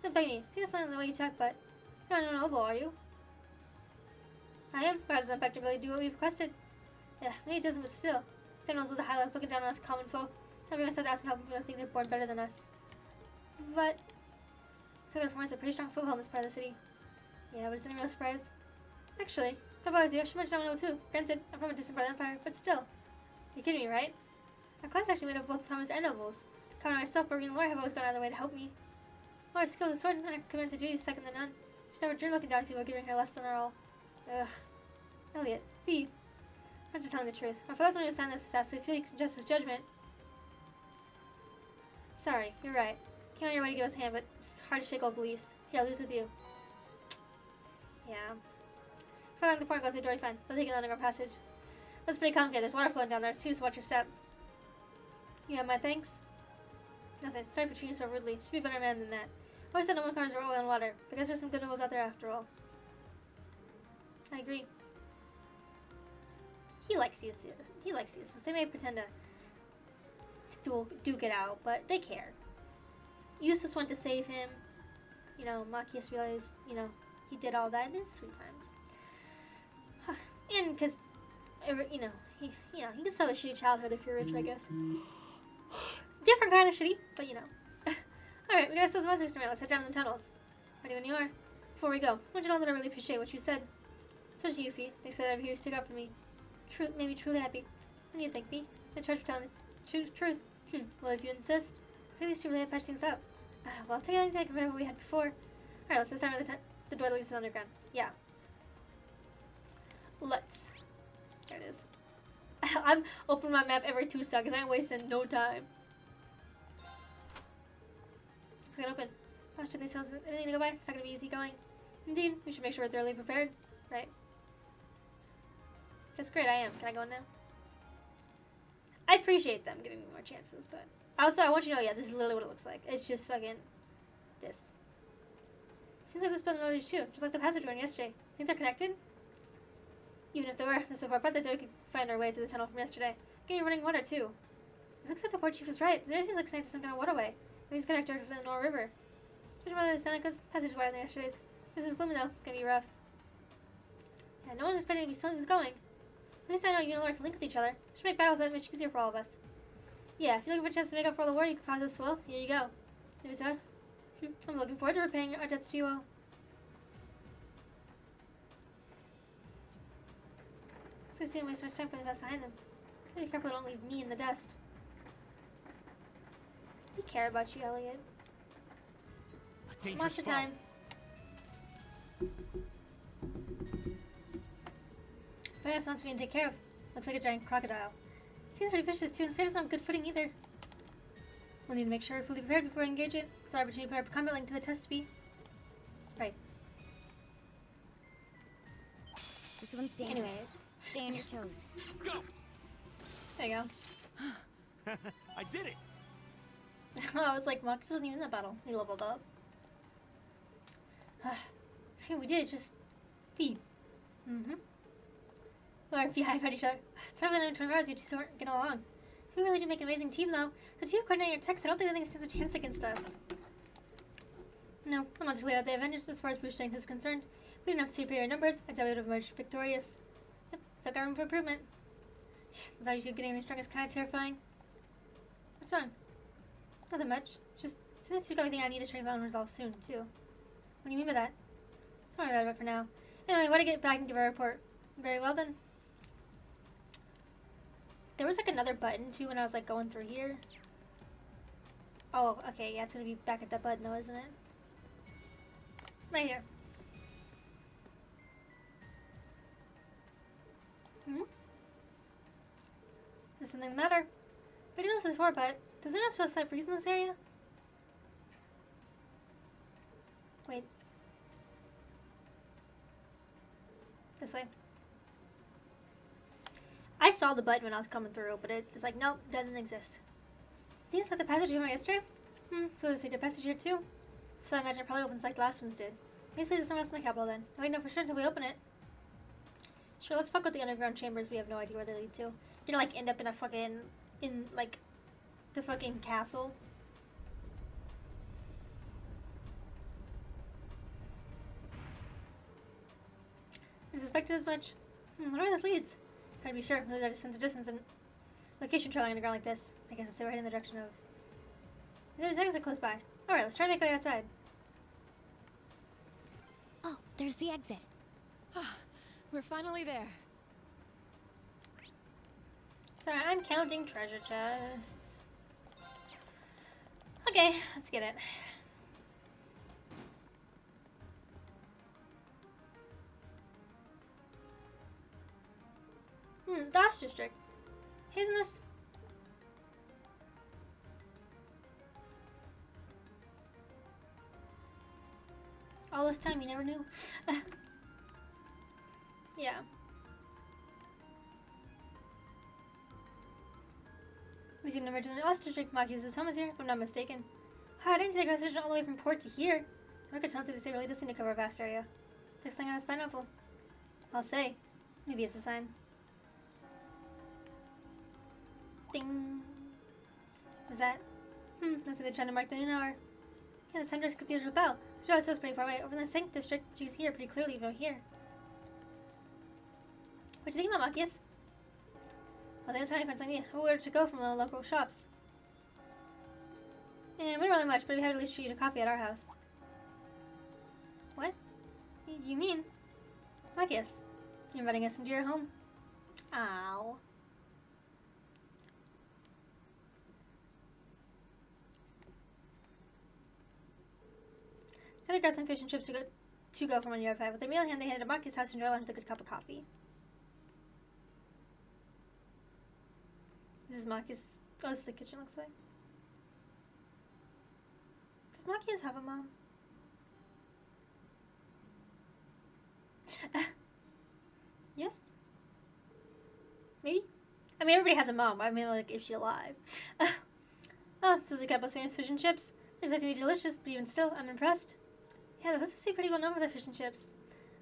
Don't beg me. Take this on the way you talk, but you're not an noble, are you? I am. How does the Inspector really do what we've requested? Yeah, maybe it doesn't, but still. Generals of the Highlands looking down on us common folk. Everyone started asking how people think they're born better than us. But Southern forms a pretty strong foothold in this part of the city. Yeah, but it's any real surprise. Actually, if that bothers you, I should mention I know too. Granted, I'm from a distant part of the Empire, but still. You're kidding me, right? Our class actually made up both Thomas and Nobles. Connor and myself, Bergen and Laura have always gone out of their way to help me. Laura's skilled as sword and her command to duty is second to none. She never dreamed looking down people giving her less than her all. Ugh. Elliot, Fee. I'm just telling the truth. My father's one who signed this test, so I feel you can trust his judgment. Sorry, you're right. Came on your way to give us a hand, but it's hard to shake old beliefs. Here, I'll lose with you. Yeah. Following the point goes to Dory Fine. They'll take you the underground passage. That's pretty complicated. There's water flowing down there too, so watch your step. You have my thanks? Nothing. Sorry for treating you so rudely. Should be a better man than that. I always said no one covers oil and water, but I guess there's some good nobles out there after all. I agree. He likes you. He likes you, so they may pretend to duke it out, but they care. Eustace went to save him. You know, Machias realized, you know, he did all that in his sweet times. And because, you know, he can still have a shitty childhood if you're rich, I guess. Different kind of shitty, but you know. Alright, we gotta steal some monsters tonight. Let's head down in the tunnels. Ready when you are. Before we go, I want you to know that I really appreciate what you said. Especially you, Fee. Thanks for that you stood up for me. Made me truly happy. What do you think, Fee? I trust for telling the truth. Well, if you insist. I think these two really patch things up. Well, together take whatever we had before. Alright, let's start with the door that leads to the underground. Yeah. Let's. There it is. I'm opening my map every 2 seconds. I ain't wasting no time. Let's get open. Gosh, these hills anything to go by? It's not gonna be easy going. Indeed, we should make sure we're thoroughly prepared. Right. That's great, I am. Can I go in now? I appreciate them giving me more chances, but also I want you to know, yeah, this is literally what it looks like. It's just fucking this. Seems like this building knows too, just like the passage we went yesterday. Think they're connected? Even if they were, they're so far apart that we could find our way to the tunnel from yesterday. Getting running water too. It looks like the port chief was right. There seems like connected to some kind of waterway. Maybe it's connected to the Nor River. Judging by the sound, the passage wider than yesterday's. This is gloomy though. It's gonna be rough. Yeah, no one's expecting to be smooth going. At least I know you and Laura can link with each other. Should make battles that much easier for all of us. Yeah, if you're looking for a chance to make up for all the war you could cause us, well, here you go. Leave it to us. I'm looking forward to repaying our debts to you all. So soon waste much time putting the dust behind them. Be careful, don't leave me in the dust. We care about you, Elliot. Watch your time. But that's wants me to take care of. Looks like a giant crocodile. Seems pretty vicious too, and saves on good footing either. We'll need to make sure we're fully prepared before we engage it. It's our opportunity to put our combat link to the test fee. Right. This one's dangerous. Anyways. Stay on your toes. Go! There you go. I did it! I was like, Marcus wasn't even in that battle. He leveled up. Phew, we did it, just feed. Or if you high five each other. It's not really 24 hours, you two aren't getting along. So we really do make an amazing team though. So if you coordinate your attacks, I don't think anything stands a chance against us. No, I'm not totally out the advantage as far as brute strength is concerned. If we didn't have superior numbers, I doubt we would have emerged victorious. Yep, still got room for improvement. Without you getting any stronger is kind of terrifying. What's wrong? Nothing much. Just, since you got everything I need to strengthen and resolve soon, too. What do you mean by that? Don't worry about it for now. Anyway, why to get back and give a report? Very well then. There was like another button too when I was like going through here. Oh, okay, yeah, it's gonna be back at that button though, isn't it? Right here. There's something the matter. I do know this is before, but does anyone else feel a slight breeze in this area? Wait. This way. I saw the button when I was coming through, but it's like, nope, doesn't exist. These like the passage we went yesterday? So there's a good passage here too? So I imagine it probably opens like the last ones did. Maybe there's somewhere else in the capital then. I won't know for sure until we open it. Sure, let's fuck with the underground chambers. We have no idea where they lead to. You're gonna like end up in a fucking, like, the fucking castle. I suspected as much. I wonder where this leads. It's hard to be sure. Those are just sense of distance and location traveling underground like this. I guess it's right in the direction of. There's an exit close by. Alright, let's try to make our way outside. Oh, there's the exit. We're finally there. Sorry, I'm counting treasure chests. Okay, let's get it. DOS district. Isn't this? All this time you never knew. Yeah. We seem to emerge in the DOS district. Maki's home is here, if I'm not mistaken. Wow, I didn't take a all the way from port to here. Record tells me the state really does seem to cover a vast area. Next thing on his pineapple. I'll say. Maybe it's a sign. Ding. Was that? That's where they're trying to mark the noon hour. Yeah, the Sunrise Cathedral bell. Sure, it says pretty far away. Over in the Sank district, but you can hear pretty clearly from here. What do you think about Machias? Well, there's how I find something. Where to go from the local shops? We don't really much, but we have at least treat you to coffee at our house. What? You mean? Machias, you're inviting us into your home? Ow. Gotta grab some fish and chips to go from 1 year 5. With their meal in hand, they headed to Machias' house and enjoy lunch with a good cup of coffee. This is Machias. Oh, this is the kitchen, looks like. Does Machias have a mom? Yes? Maybe? I mean, everybody has a mom. I mean, like, if she's alive. Oh, so the cup of famous fish and chips. It's like to be delicious, but even still, I'm impressed. Yeah, the hostess seem pretty well known for their fish and chips.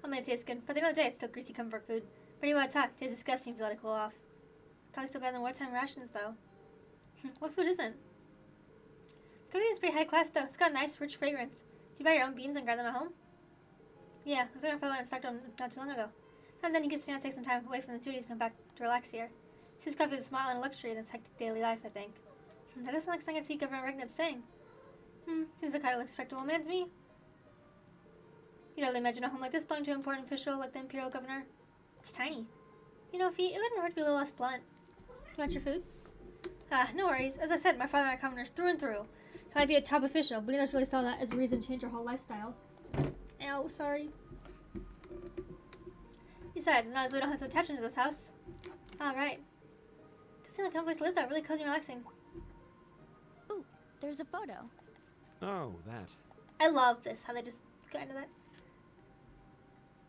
I mean, it tastes good, but at the end of the day, it's still greasy comfort food. Pretty well it's hot. Tastes disgusting if you let it cool off. Probably still better than wartime rations, though. What food isn't? Coffee is pretty high class, though. It's got a nice, rich fragrance. Do you buy your own beans and grind them at home? Yeah, looks like my father went and stocked them not too long ago. And then he gets to take some time away from the duties and come back to relax here. He sees coffee as a smile and a luxury in his hectic daily life, I think. That isn't like something I see Governor Regnant saying. Seems like a kind of respectable man to me. You'd hardly imagine a home like this belonging to an important official like the Imperial Governor. It's tiny. You know, Fee, it wouldn't hurt to be a little less blunt. You want your food? No worries. As I said, my father and I are commoners through and through. He might be a top official, but he doesn't really saw that as a reason to change our whole lifestyle. Ow, sorry. Besides, it's not as we don't have some attachment to this house. Alright. Doesn't seem like a place to live though, really cozy and relaxing. Ooh, there's a photo. Oh, that. I love this, how they just got into that.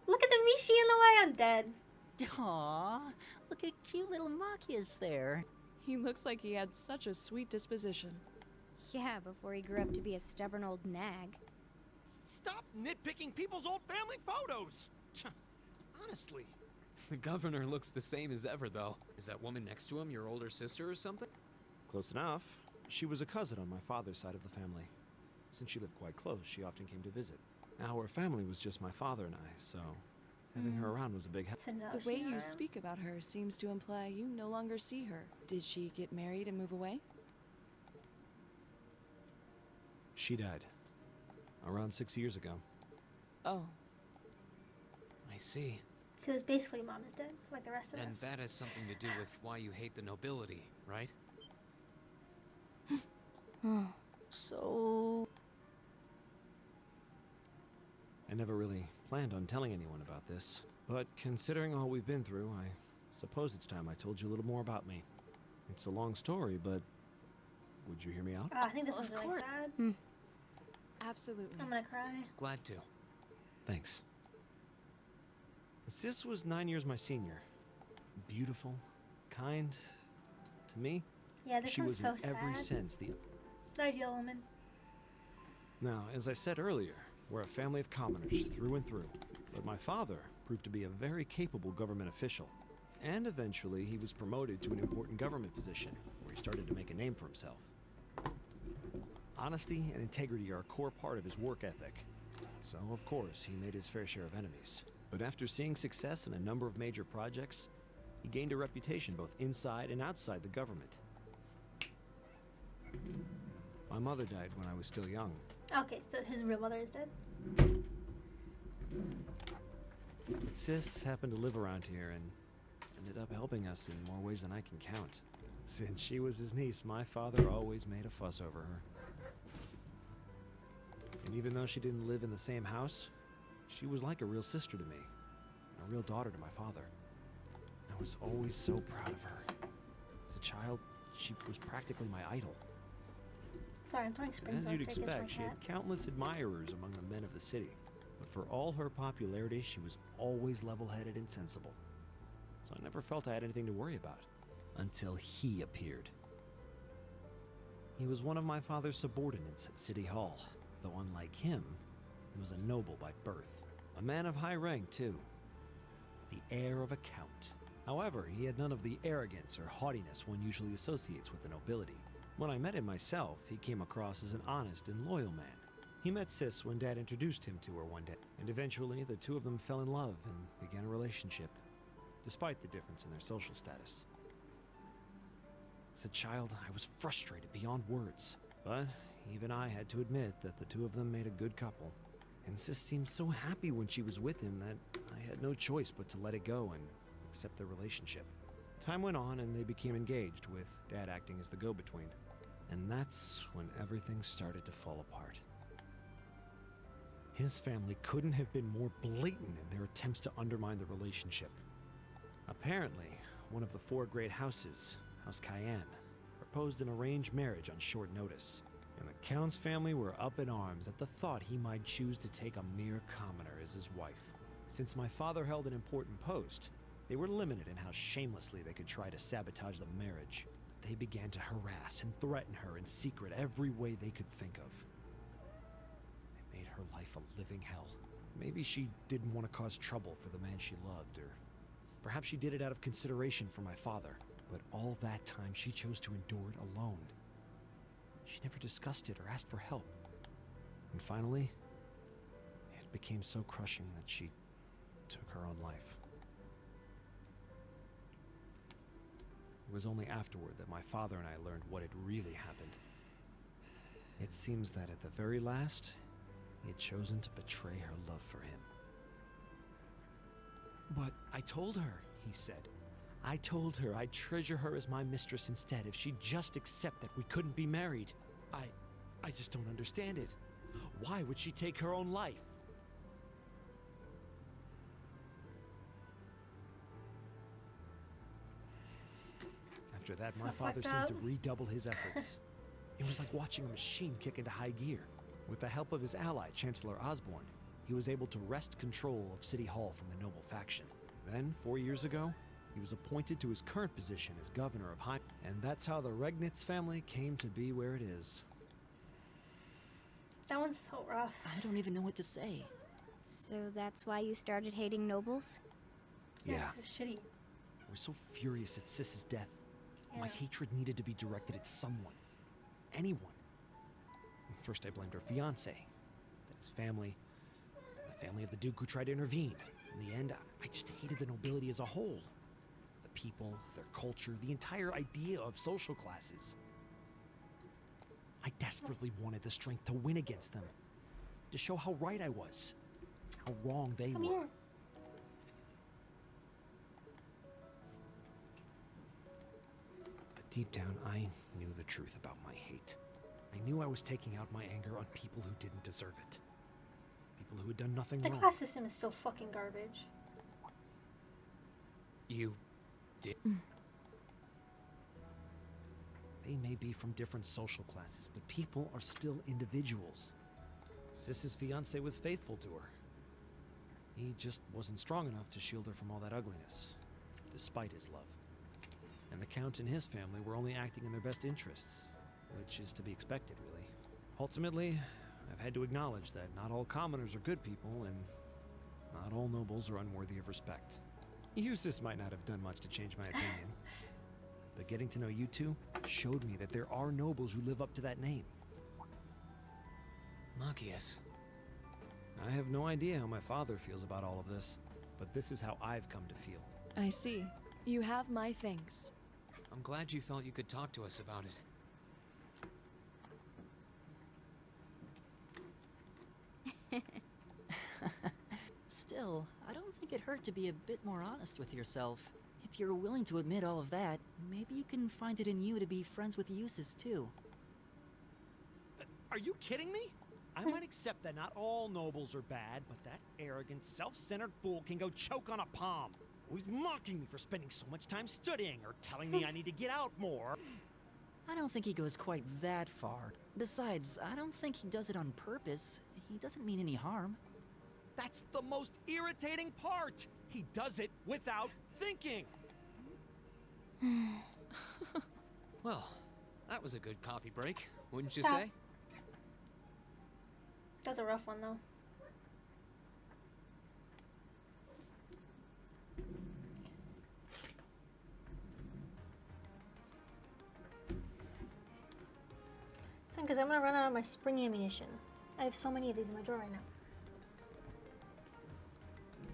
Look at the Mishi in the way, I'm dead. Aww, look at cute little Machias there. He looks like he had such a sweet disposition. Yeah, before he grew up to be a stubborn old nag. Stop nitpicking people's old family photos! Honestly. The governor looks the same as ever, though. Is that woman next to him your older sister or something? Close enough. She was a cousin on my father's side of the family. Since she lived quite close, she often came to visit. Our family was just my father and I, so having her around was a big help. The way you speak about her seems to imply you no longer see her. Did she get married and move away? She died. Around 6 years ago. Oh. I see. So it's basically mom is dead, like the rest of And us. that has something to do with why you hate the nobility, right? So... I never really planned on telling anyone about this, but considering all we've been through, I suppose it's time I told you a little more about me. It's a long story, but would you hear me out? Oh, I think this one's really sad. Absolutely. I'm gonna cry. Glad to. Thanks. Sis was 9 years my senior. Beautiful, kind, to me. Yeah, this she one's was so in sad. every sense the ideal woman. Now, as I said earlier, we're a family of commoners through and through. But my father proved to be a very capable government official. And eventually, he was promoted to an important government position, where he started to make a name for himself. Honesty and integrity are a core part of his work ethic. So, of course, he made his fair share of enemies. But after seeing success in a number of major projects, he gained a reputation both inside and outside the government. My mother died when I was still young. Okay, so his real mother is dead. Sis happened to live around here, and ended up helping us in more ways than I can count. Since she was his niece, my father always made a fuss over her. And even though she didn't live in the same house, she was like a real sister to me, and a real daughter to my father. I was always so proud of her. As a child, she was practically my idol. Sorry, I'm throwing And springs as on you'd his staircase for my expect, she cat. had countless admirers among the men of the city. But for all her popularity, she was always level-headed and sensible. So I never felt I had anything to worry about. Until he appeared. He was one of my father's subordinates at City Hall, though unlike him, he was a noble by birth. A man of high rank, too. The heir of a count. However, he had none of the arrogance or haughtiness one usually associates with the nobility. When I met him myself, he came across as an honest and loyal man. He met Sis when Dad introduced him to her one day, and eventually the two of them fell in love and began a relationship, despite the difference in their social status. As a child, I was frustrated beyond words, but even I had to admit that the two of them made a good couple. And Sis seemed so happy when she was with him that I had no choice but to let it go and accept their relationship. Time went on and they became engaged, with Dad acting as the go-between. And that's when everything started to fall apart. His family couldn't have been more blatant in their attempts to undermine the relationship. Apparently, one of the four great houses, House Cayenne, proposed an arranged marriage on short notice, and the Count's family were up in arms at the thought he might choose to take a mere commoner as his wife. Since my father held an important post, they were limited in how shamelessly they could try to sabotage the marriage. They began to harass and threaten her in secret every way they could think of. They made her life a living hell. Maybe she didn't want to cause trouble for the man she loved, or perhaps she did it out of consideration for my father. But all that time, she chose to endure it alone. She never discussed it or asked for help. And finally, it became so crushing that she took her own life. It was only afterward that my father and I learned what had really happened. It seems that at the very last, he had chosen to betray her love for him. But I told her, he said. I told her I'd treasure her as my mistress instead if she'd just accept that we couldn't be married. I just don't understand it. Why would she take her own life? After that, my father seemed to redouble his efforts. It was like watching a machine kick into high gear. With the help of his ally, Chancellor Osborne, he was able to wrest control of City Hall from the noble faction. Then, 4 years ago, he was appointed to his current position as governor of High, and that's how the Regnitz family came to be where it is. That one's so rough. I don't even know what to say. So that's why you started hating nobles? Yeah. This is shitty. I was so furious at Sis's death. Yeah. My hatred needed to be directed at someone. Anyone. First I blamed her fiancé, then his family, then the family of the Duke who tried to intervene. In the end, I just hated the nobility as a whole. The people, their culture, the entire idea of social classes. I desperately wanted the strength to win against them, to show how right I was, how wrong they Come were. here. But deep down, I knew the truth about my hate. I knew I was taking out my anger on people who didn't deserve it. People who had done nothing The wrong. class system is still fucking garbage. You did? They may be from different social classes, but people are still individuals. Sis's fiancé was faithful to her. He just wasn't strong enough to shield her from all that ugliness, despite his love. And the Count and his family were only acting in their best interests, which is to be expected, really. Ultimately, I've had to acknowledge that not all commoners are good people, and not all nobles are unworthy of respect. Eustace might not have done much to change my opinion, but getting to know you two showed me that there are nobles who live up to that name. Machias. I have no idea how my father feels about all of this, but this is how I've come to feel. I see. You have my thanks. I'm glad you felt you could talk to us about it. Still, I don't think it hurt to be a bit more honest with yourself. If you're willing to admit all of that, maybe you can find it in you to be friends with Eustace, too. Are you kidding me? I might accept that not all nobles are bad, but that arrogant, self-centered fool can go choke on a palm. He's mocking me for spending so much time studying, or telling me I need to get out more. I don't think he goes quite that far. Besides, I don't think he does it on purpose. He doesn't mean any harm. That's the most irritating part! He does it without thinking! Well, that was a good coffee break, wouldn't you say? That's a rough one, though. Because I'm gonna run out of my spring ammunition. I have so many of these in my drawer right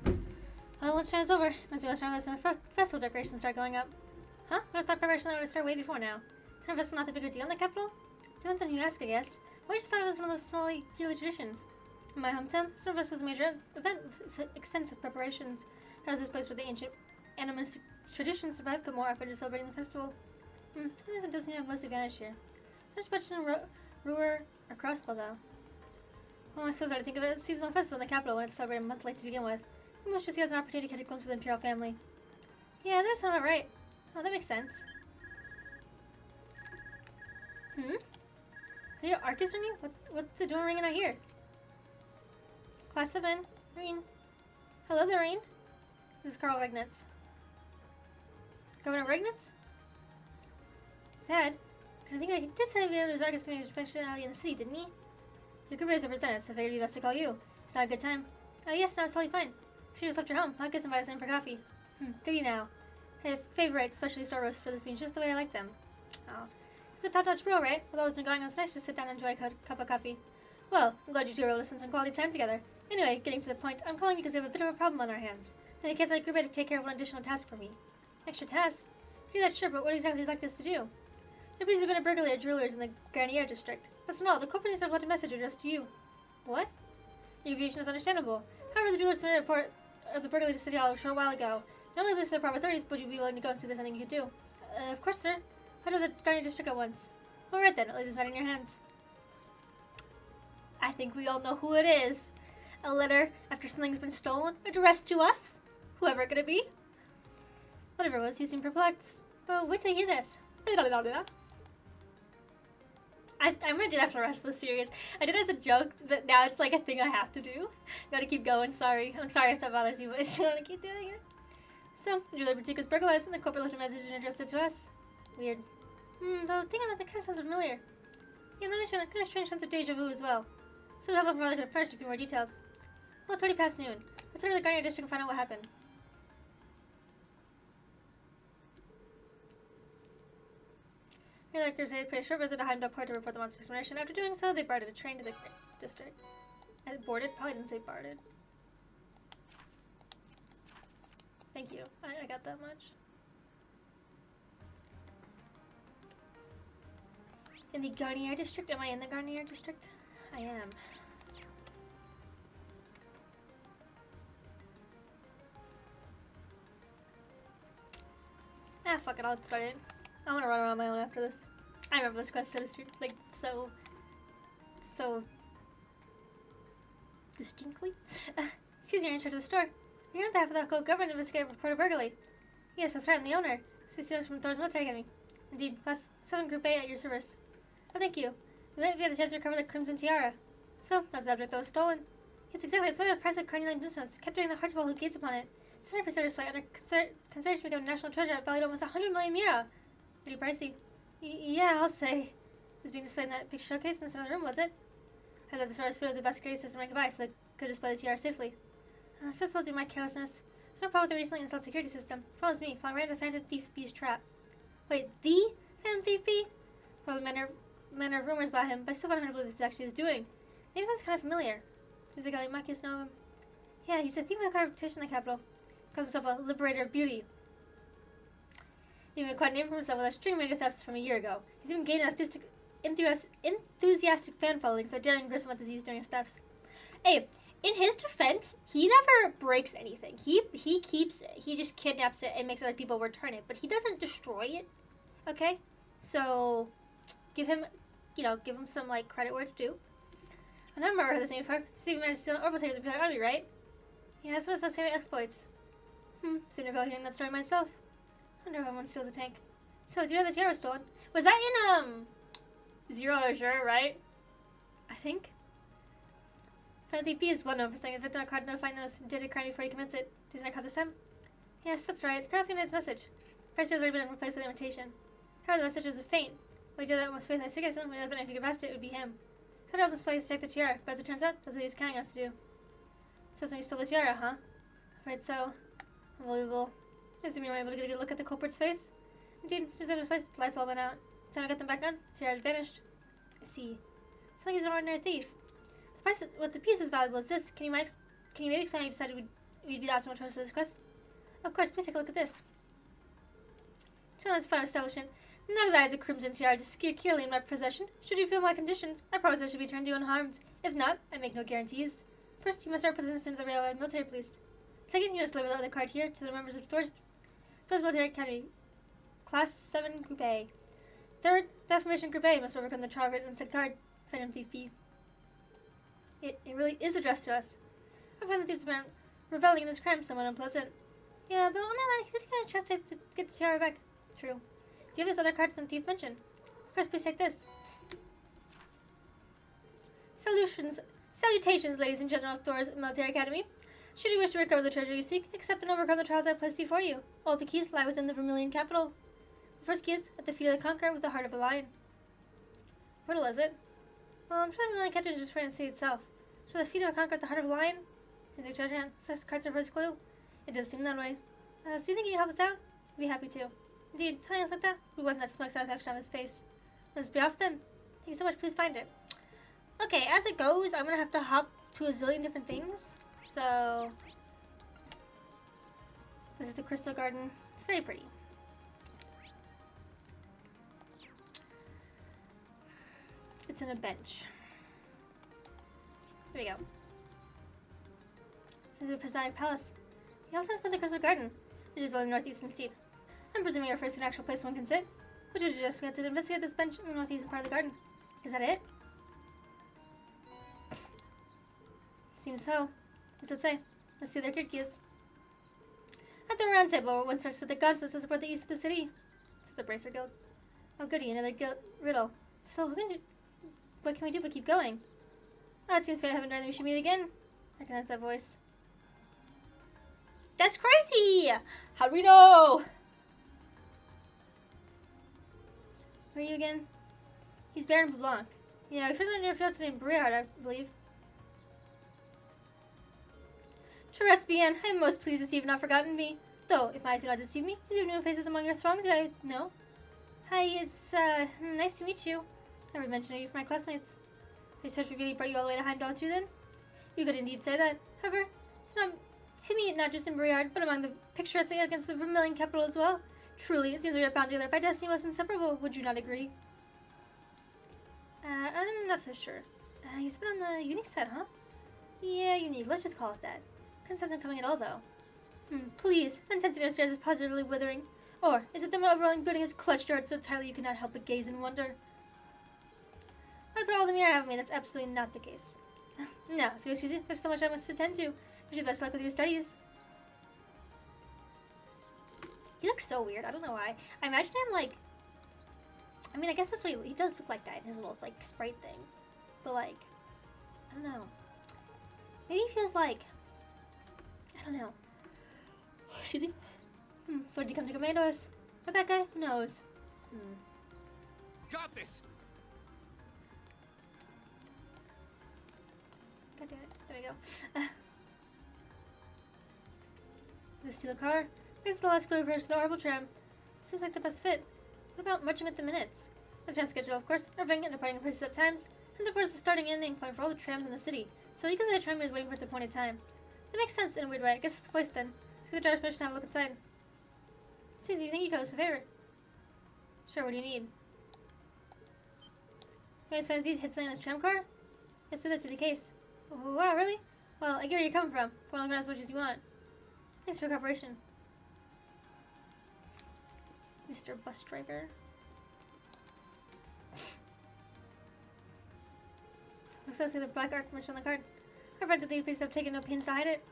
now. Well, lunchtime is over. Must be less time when the festival decorations start going up. Huh? But I thought preparation would start way before now. Is a festival not a bigger deal in the capital? Depends on who you ask, I guess. I just thought it was one of those small yearly traditions. In my hometown, Summerfest is a major event with extensive preparations. It was this place where the ancient animistic traditions survived, but more effort to celebrating the festival. It doesn't have most advantage here. There's much in Ruhr or Crossbow, though. Well, I suppose I would think of it as a seasonal festival in the capital when it's celebrated a month late to begin with. It must just give us an opportunity to catch a glimpse of the imperial family. Yeah, that sounds right. Oh, that makes sense. So your arc is ringing? What's it doing ringing out here? Class 7. Rain. Hello there, Rain. This is Carl Regnitz. Governor Regnitz? Dad? I think he did say we had his Argus community functionality in the city, didn't he? Your group is represented, so I figured it'd be best to call you. It's not a good time. Yes, no, it's totally fine. She just left her home. I'll get somebody in for coffee. Did you now? I have favorite specialty store roasts for this bean just the way I like them. Oh. It's a top-notch brew, right? With all that's been going on, it's nice to sit down and enjoy a cup of coffee. Well, I'm glad you two were able to spend some quality time together. Anyway, getting to the point, I'm calling because we have a bit of a problem on our hands. In the case, I agreed to take care of one additional task for me. Extra task? Do that, sure, but what exactly would you like us to do? There has been a burglary at jewelers in the Garnier district. That's not all. The corporations have left a message addressed to you. What? Your confusion is understandable. However, the jewelers submitted a report of the burglary to City Hall a short while ago. Not only this to the proper authorities, but would you be willing to go and see if there's something you could do? Of course, sir. Head to the Garnier district at once. Alright then, I'll leave this matter in your hands. I think we all know who it is. A letter after something's been stolen, addressed to us? Whoever it could be? Whatever it was, you seem perplexed. But wait till you hear this. I'm gonna do that for the rest of the series. I did it as a joke, but now it's like a thing I have to do. Gotta keep going, sorry. I'm sorry if that bothers you, but I still wanna keep doing it. So, the jewelry boutique was burglarized and the corporate left a message and addressed it to us. Weird. Though thinking about that kind of sounds familiar. Yeah, that makes a strange sense of deja vu as well. So to help if I could furnish a few more details. Well, it's already past noon. Let's head to the Garnier district and find out what happened. The electors had put a short visit to Heimdall Port to report the monster's explanation. After doing so, they boarded a train to the district. Boarded? Probably didn't say boarded. Thank you. I got that much. In the Garnier district? Am I in the Garnier district? I am. Fuck it, I'll start it. I want to run around on my own after this. I remember this quest so distinctly. Excuse me, you're in charge of the store. You're on behalf of the local government to investigate a report of burglary. Yes, that's right, I'm the owner. CCO's from Thor's Military Academy. Indeed, Class 7 Group A at your service. Oh, thank you. We might be able to chance to recover the Crimson Tiara. So, that's the object that was stolen. Yes, exactly. It's one of the price of carnelian gemstones, kept during the Heartswell who gates upon it. Center for service flight under consideration to become a national treasure valued almost 100 million mira. Pretty pricey. Yeah, I'll say. It was being displayed in that big showcase in the room, was it? I thought the store was filled with the best grade system I could buy, so they could display the tiara safely. I feel so due to my carelessness. There's no problem with the recently installed security system. The problem is me, falling right into the Phantom Thief B's trap. Wait, the Phantom Thief B? Probably manner of rumors about him, but I still don't believe this actually is doing. Name sounds kind of familiar. Does the guy like Marcus know him? Yeah, he's a thief with a reputation in the capital. He calls himself a liberator of beauty. He even quite a name for himself with a string of major thefts from a year ago. He's even gained an enthusiastic fan following, so daring and gruesome methods used during his thefts. Hey, in his defense, he never breaks anything. He keeps it. He just kidnaps it and makes other people return it, but he doesn't destroy it. Okay? So give him some like credit where it's due. I don't remember his name before. Steve managed to steal an orbital tank with the Army, right? Yeah, that's one of his favorite exploits. Soon ago hearing that story myself. I wonder if anyone steals a tank. So, do you have the tiara stolen? Was that in, Zero Azure, right? I think. Fancy P is well known for saying a victim a card notifying those who did a crime before he commits it. Does he not card this time? Yes, that's right. The card's gonna his message. Price has already been replaced with an imitation. However, the message was a feint. We did that almost faith I took us, and if anyone could get past it, it would be him. Set up this place to take the tiara, but as it turns out, that's what he's counting us to do. So when you stole the tiara, huh? Right, so. Unbelievable. Assuming you were able to get a good look at the culprit's face? Indeed, as soon as I was placed, the lights all went out. The time I got them back on, the tiara had vanished. I see. It's like he's an ordinary thief. What the piece is valuable is this. Can you maybe explain how you decided we'd be the optimal choice for this quest? Of course, please take a look at this. Children's fine establishment. Now that I have the crimson tiara securely in my possession, should you feel my conditions, I promise I should be returned to you unharmed. If not, I make no guarantees. First, you must start representing into the railway military police. Second, you must deliver the other card here to the members of Thor's Military Academy, Class 7 Group A. Third, the affirmation Group A must overcome the trial written on said card. Phantom Thief B. It really is addressed to us. I find the thief's man reveling in his crime somewhat unpleasant. Yeah, though on the other hand, he's got a chance to get the tiara back. True. Do you have this other card that the thief mentioned? Of course, please take this. Salutations, ladies and gentlemen of Thor's Military Academy. Should you wish to recover the treasure you seek, accept and overcome the trials I have placed before you. All the keys lie within the Vermilion capital. The first key is at the feet of the conqueror with the heart of a lion. What is it? Well, I'm sure the Vermilion capital is just for the city itself. So the feet of a conqueror with the heart of a lion? Seems like treasure hunt. Such cards are first clue. It does seem that way. So you think you can help us out? I'd be happy to. Indeed, telling us like that, we wipe that smug satisfaction off his face. Let's be off then. Thank you so much, please find it. Okay, as it goes, I'm gonna have to hop to a zillion different things. So, this is the Crystal Garden. It's very pretty. It's in a bench. There we go. This is the Prismatic Palace. He also has the Crystal Garden, which is on the northeastern seat. I'm presuming our first and actual place one can sit, which would suggest we had to investigate this bench in the northeastern part of the garden. Is that it? Seems so. What's it say? Let's see their good keys. At the round table, where one starts to the gauntlets to support the east of the city. It's the Bracer Guild. Oh goody, another riddle. So what can we do but keep going? Oh, it seems fate haven't done we should meet again. I recognize that voice. That's crazy! How do we know? Who are you again? He's Baron Blanc. Yeah, we first met in your field named Briard, I believe. Trust me, Anne, I am most pleased to see you have not forgotten me. Though, if my eyes do not deceive me, you have new faces among your throng, did I know? Hi, it's, nice to meet you. I never mentioned you for my classmates. Your search for beauty brought you all the way to Heimdall too, then? You could indeed say that. However, it's not, to me, not just in Briard, but among the picturesque against the Vermilion capital as well. Truly, it seems we are bound together by destiny most inseparable, would you not agree? I'm not so sure. He's been on the unique side, huh? Yeah, unique, let's just call it that. Couldn't sense him coming at all, though. Please, the intensity of stairs is positively withering. Or, is it the overwhelming building has clutched your heart so tightly you cannot help but gaze and wonder? But for all the mirror I have of me, that's absolutely not the case. No, if you'll excuse me, there's so much I must attend to. Wish you best luck with your studies. He looks so weird, I don't know why. I imagine him like... I mean, I guess that's what he does look like that in his little, like, sprite thing. But, like, I don't know. Maybe he feels like... I don't know. Excuse me. So did you come to command us? With that guy? Who knows? Got this! God damn it. There we go. This to the car. Here's the last clue version of the orbital tram. Seems like the best fit. What about marching with the minutes? The tram schedule, of course, arriving and departing at preset times, and of course the starting and ending point for all the trams in the city. So you can say the tram is waiting for its appointed time. That makes sense in a weird way. I guess it's the place then. Let's get the driver's permission to have a look inside. Susie, you think you could us a favor? Sure, what do you need? You guys fancy hit something in this tram car? Yes, so that's the case. Oh, wow, really? Well, I get where you're coming from. Point on as much as you want. Thanks for your cooperation, Mr. Bus Driver. Looks like the black art mentioned on the card. Our friends at the police have taken no pains to hide it.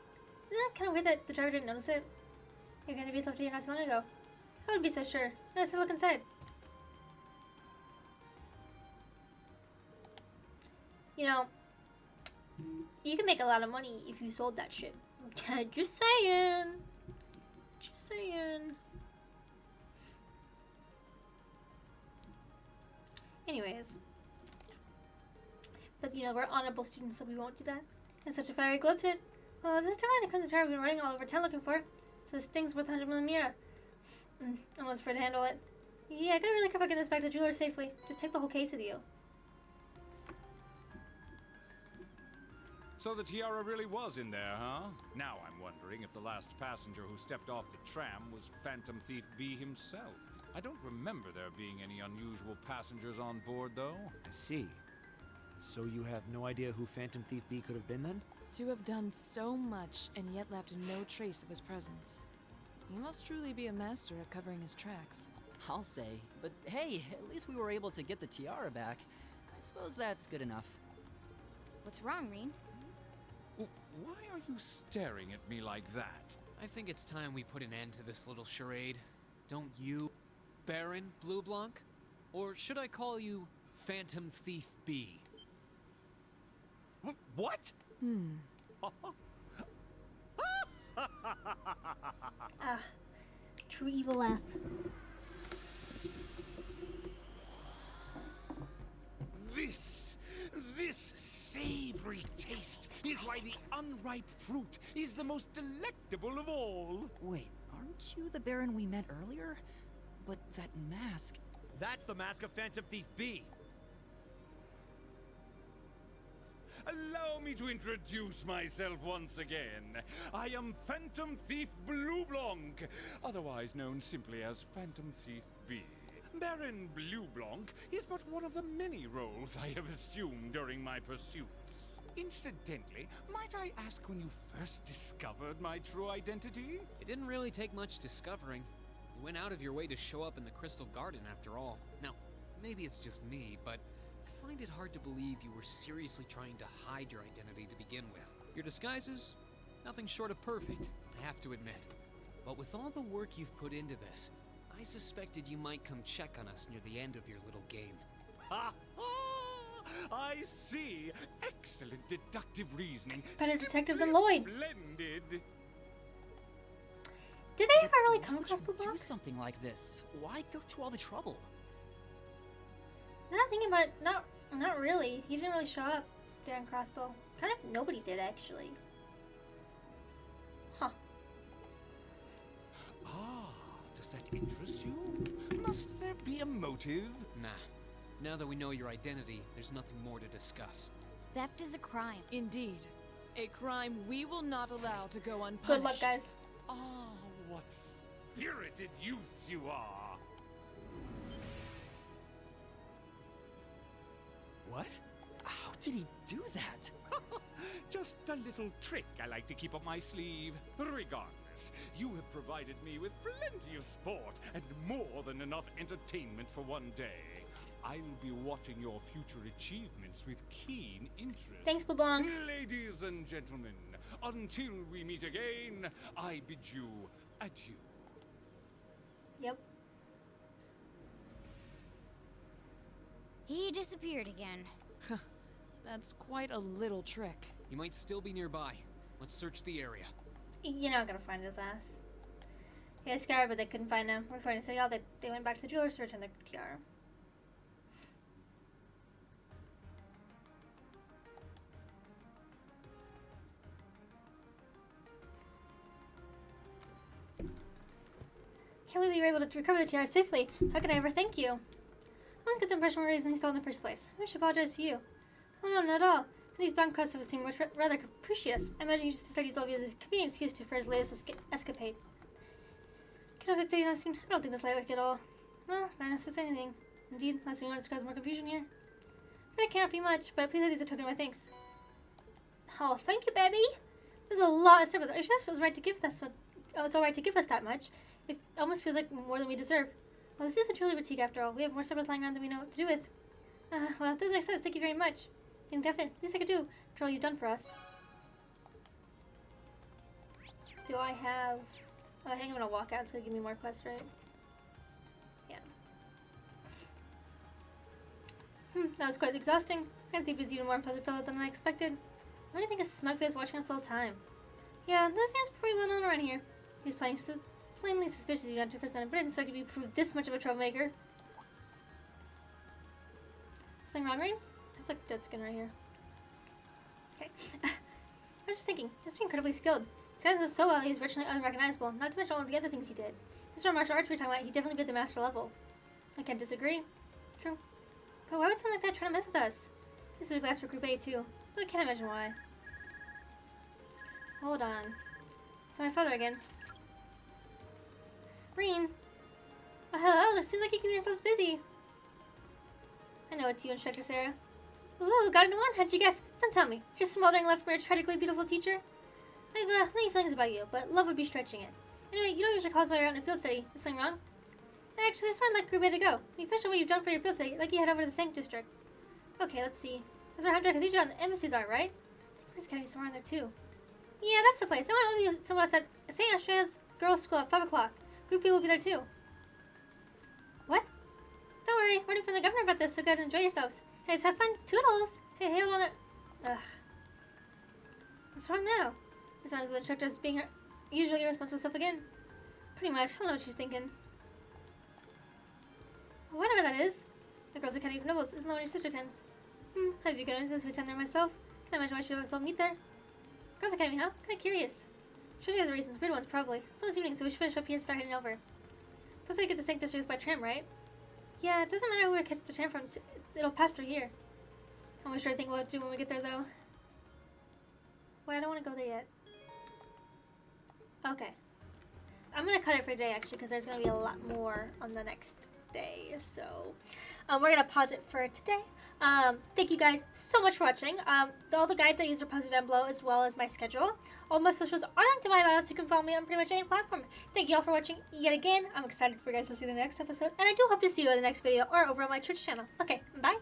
Isn't that kind of weird that the driver didn't notice it? Maybe the beats left here not too long ago. I wouldn't be so sure. Let's have a look inside. You know, you can make a lot of money if you sold that shit. Just saying. Just saying. Anyways. But you know, we're honorable students, so we won't do that. There's such a fiery glow to it. Well, this is definitely the Crimson Tower we've been running all over town looking for. So this thing's worth 100 million mira. I'm almost afraid to handle it. Yeah, I gotta really careful getting this back to the jeweler safely. Just take the whole case with you. So the tiara really was in there, huh? Now I'm wondering if the last passenger who stepped off the tram was Phantom Thief B himself. I don't remember there being any unusual passengers on board, though. I see. So you have no idea who Phantom Thief B could have been then? To have done so much and yet left no trace of his presence. He must truly be a master at covering his tracks. I'll say. But hey, at least we were able to get the tiara back. I suppose that's good enough. What's wrong, Reen? Why are you staring at me like that? I think it's time we put an end to this little charade. Don't you, Baron Blue Blanc? Or should I call you Phantom Thief B? What? Ah, true evil laugh. This savory taste is why the unripe fruit is the most delectable of all. Wait, aren't you the Baron we met earlier? But that mask... That's the mask of Phantom Thief B. Allow me to introduce myself once again. I am Phantom Thief Blue Blanc, otherwise known simply as Phantom Thief B. Baron Blue Blanc is but one of the many roles I have assumed during my pursuits. Incidentally, might I ask when you first discovered my true identity? It didn't really take much discovering. You went out of your way to show up in the Crystal Garden after all. Now, maybe it's just me, but I find it hard to believe you were seriously trying to hide your identity to begin with. Your disguises, nothing short of perfect, I have to admit. But with all the work you've put into this, I suspected you might come check on us near the end of your little game. Ha ha! I see. Excellent deductive reasoning. Better detective Simply than Lloyd. Splendid. Did they ever really come Why would across you Blue Blanc? do something like this? Why go to all the trouble? Now that I'm thinking about it, not really. He didn't really show up there in Crossbow. Kind of nobody did, actually. Huh. Ah, does that interest you? Must there be a motive? Nah. Now that we know your identity, there's nothing more to discuss. Theft is a crime. Indeed. A crime we will not allow to go unpunished. Good luck, guys. Ah, what spirited youths you are! What? How did he do that? Just a little trick I like to keep up my sleeve. Regardless, you have provided me with plenty of sport and more than enough entertainment for one day. I'll be watching your future achievements with keen interest. Thanks, Blue Blanc. Ladies and gentlemen, until we meet again, I bid you adieu. Yep. He disappeared again. That's quite a little trick. He might still be nearby. Let's search the area. You're not gonna find his ass. Yeah, scoured, but they couldn't find him. We're going to say all that they went back to the jeweler's to return the tiara. Can't believe you were able to recover the tiara safely. How could I ever thank you? I always get the impression we're reason he stole in the first place. I should apologize to you. Oh no, not at all. These brown crusts would seem rather capricious. I imagine you just decided to use all of you as a convenient excuse for his latest escapade. Can I fixate on I don't think this like at all. Well, not necessarily anything. Indeed, unless we want to cause more confusion here. I can't offer you much, but please let these a token of my thanks. Oh, thank you, baby! There's a lot of stuff. It just feels right to give us it's alright to give us that much. It almost feels like more than we deserve. Well, this is a truly boutique after all. We have more stuff lying around than we know what to do with. Well, this makes sense. Thank you very much. I think definitely, least I could do for all you've done for us. Do I have... Oh, I think I'm gonna walk out. It's gonna give me more quests, right? Yeah. That was quite exhausting. I think it was even more unpleasant fellow than I expected. Why do you think a smug face watching us the whole time? Yeah, those names are pretty well known around here. He's plainly suspicious you got to first man, but I didn't expect you to be proved this much of a troublemaker. Something wrong, Rain? It's like dead skin right here. Okay. I was just thinking, he's incredibly skilled. This guy was so well, he's virtually unrecognizable, not to mention all of the other things he did. His martial arts we were talking about, he definitely beat the master level. I can't disagree. True. But why would someone like that try to mess with us? This is a glass for Group A too, though I can't imagine why. Hold on. It's my father again. Reen! Oh, hello, it seems like you're keeping yourselves busy. I know it's you, Instructor Sarah. Ooh, got a new one? How'd you guess? Don't tell me. It's your smoldering love from your tragically beautiful teacher? I have many feelings about you, but love would be stretching it. Anyway, you don't usually call us while you're out in a field study. Is something wrong? Actually, there's one like Group A to go. When you finish what you've done for your field study, like you head over to the Sank District. Okay, let's see. That's where Hunter Cathedral and the embassies are, right? I think there's gotta be somewhere in there too. Yeah, that's the place. I want to meet someone else at St. Austria's Girls' School at 5 o'clock. Group B will be there too. What? Don't worry, we're waiting for the governor about this, so go ahead and enjoy yourselves. Hey, have fun. Toodles! Hey, hold on. Ugh. What's wrong now? It sounds like the instructor's being her usually irresponsible self again. Pretty much. I don't know what she's thinking. Whatever that is. The Girls' Academy of Nobles. Isn't that what your sister attends? Have you convinced who attend there myself? Can I imagine why she would herself meet there? Girls' Academy, huh? Kinda curious. Sure she has reasons. Weird ones, probably. It's almost evening, so we should finish up here and start heading over. Plus we get to St. District by tram, right? Yeah, it doesn't matter where we catch the tram from. It'll pass through here. I'm not sure I think we'll have to do when we get there, though. Wait, I don't want to go there yet. Okay. I'm going to cut it for today, actually, because there's going to be a lot more on the next day. So, we're going to pause it for today. Thank you guys so much for watching. All the guides I use are posted down below, as well as my schedule. All my socials are linked in my bio, so you can follow me on pretty much any platform. Thank you all for watching yet again. I'm excited for you guys to see the next episode, and I do hope to see you in the next video or over on my Twitch channel. Okay, bye!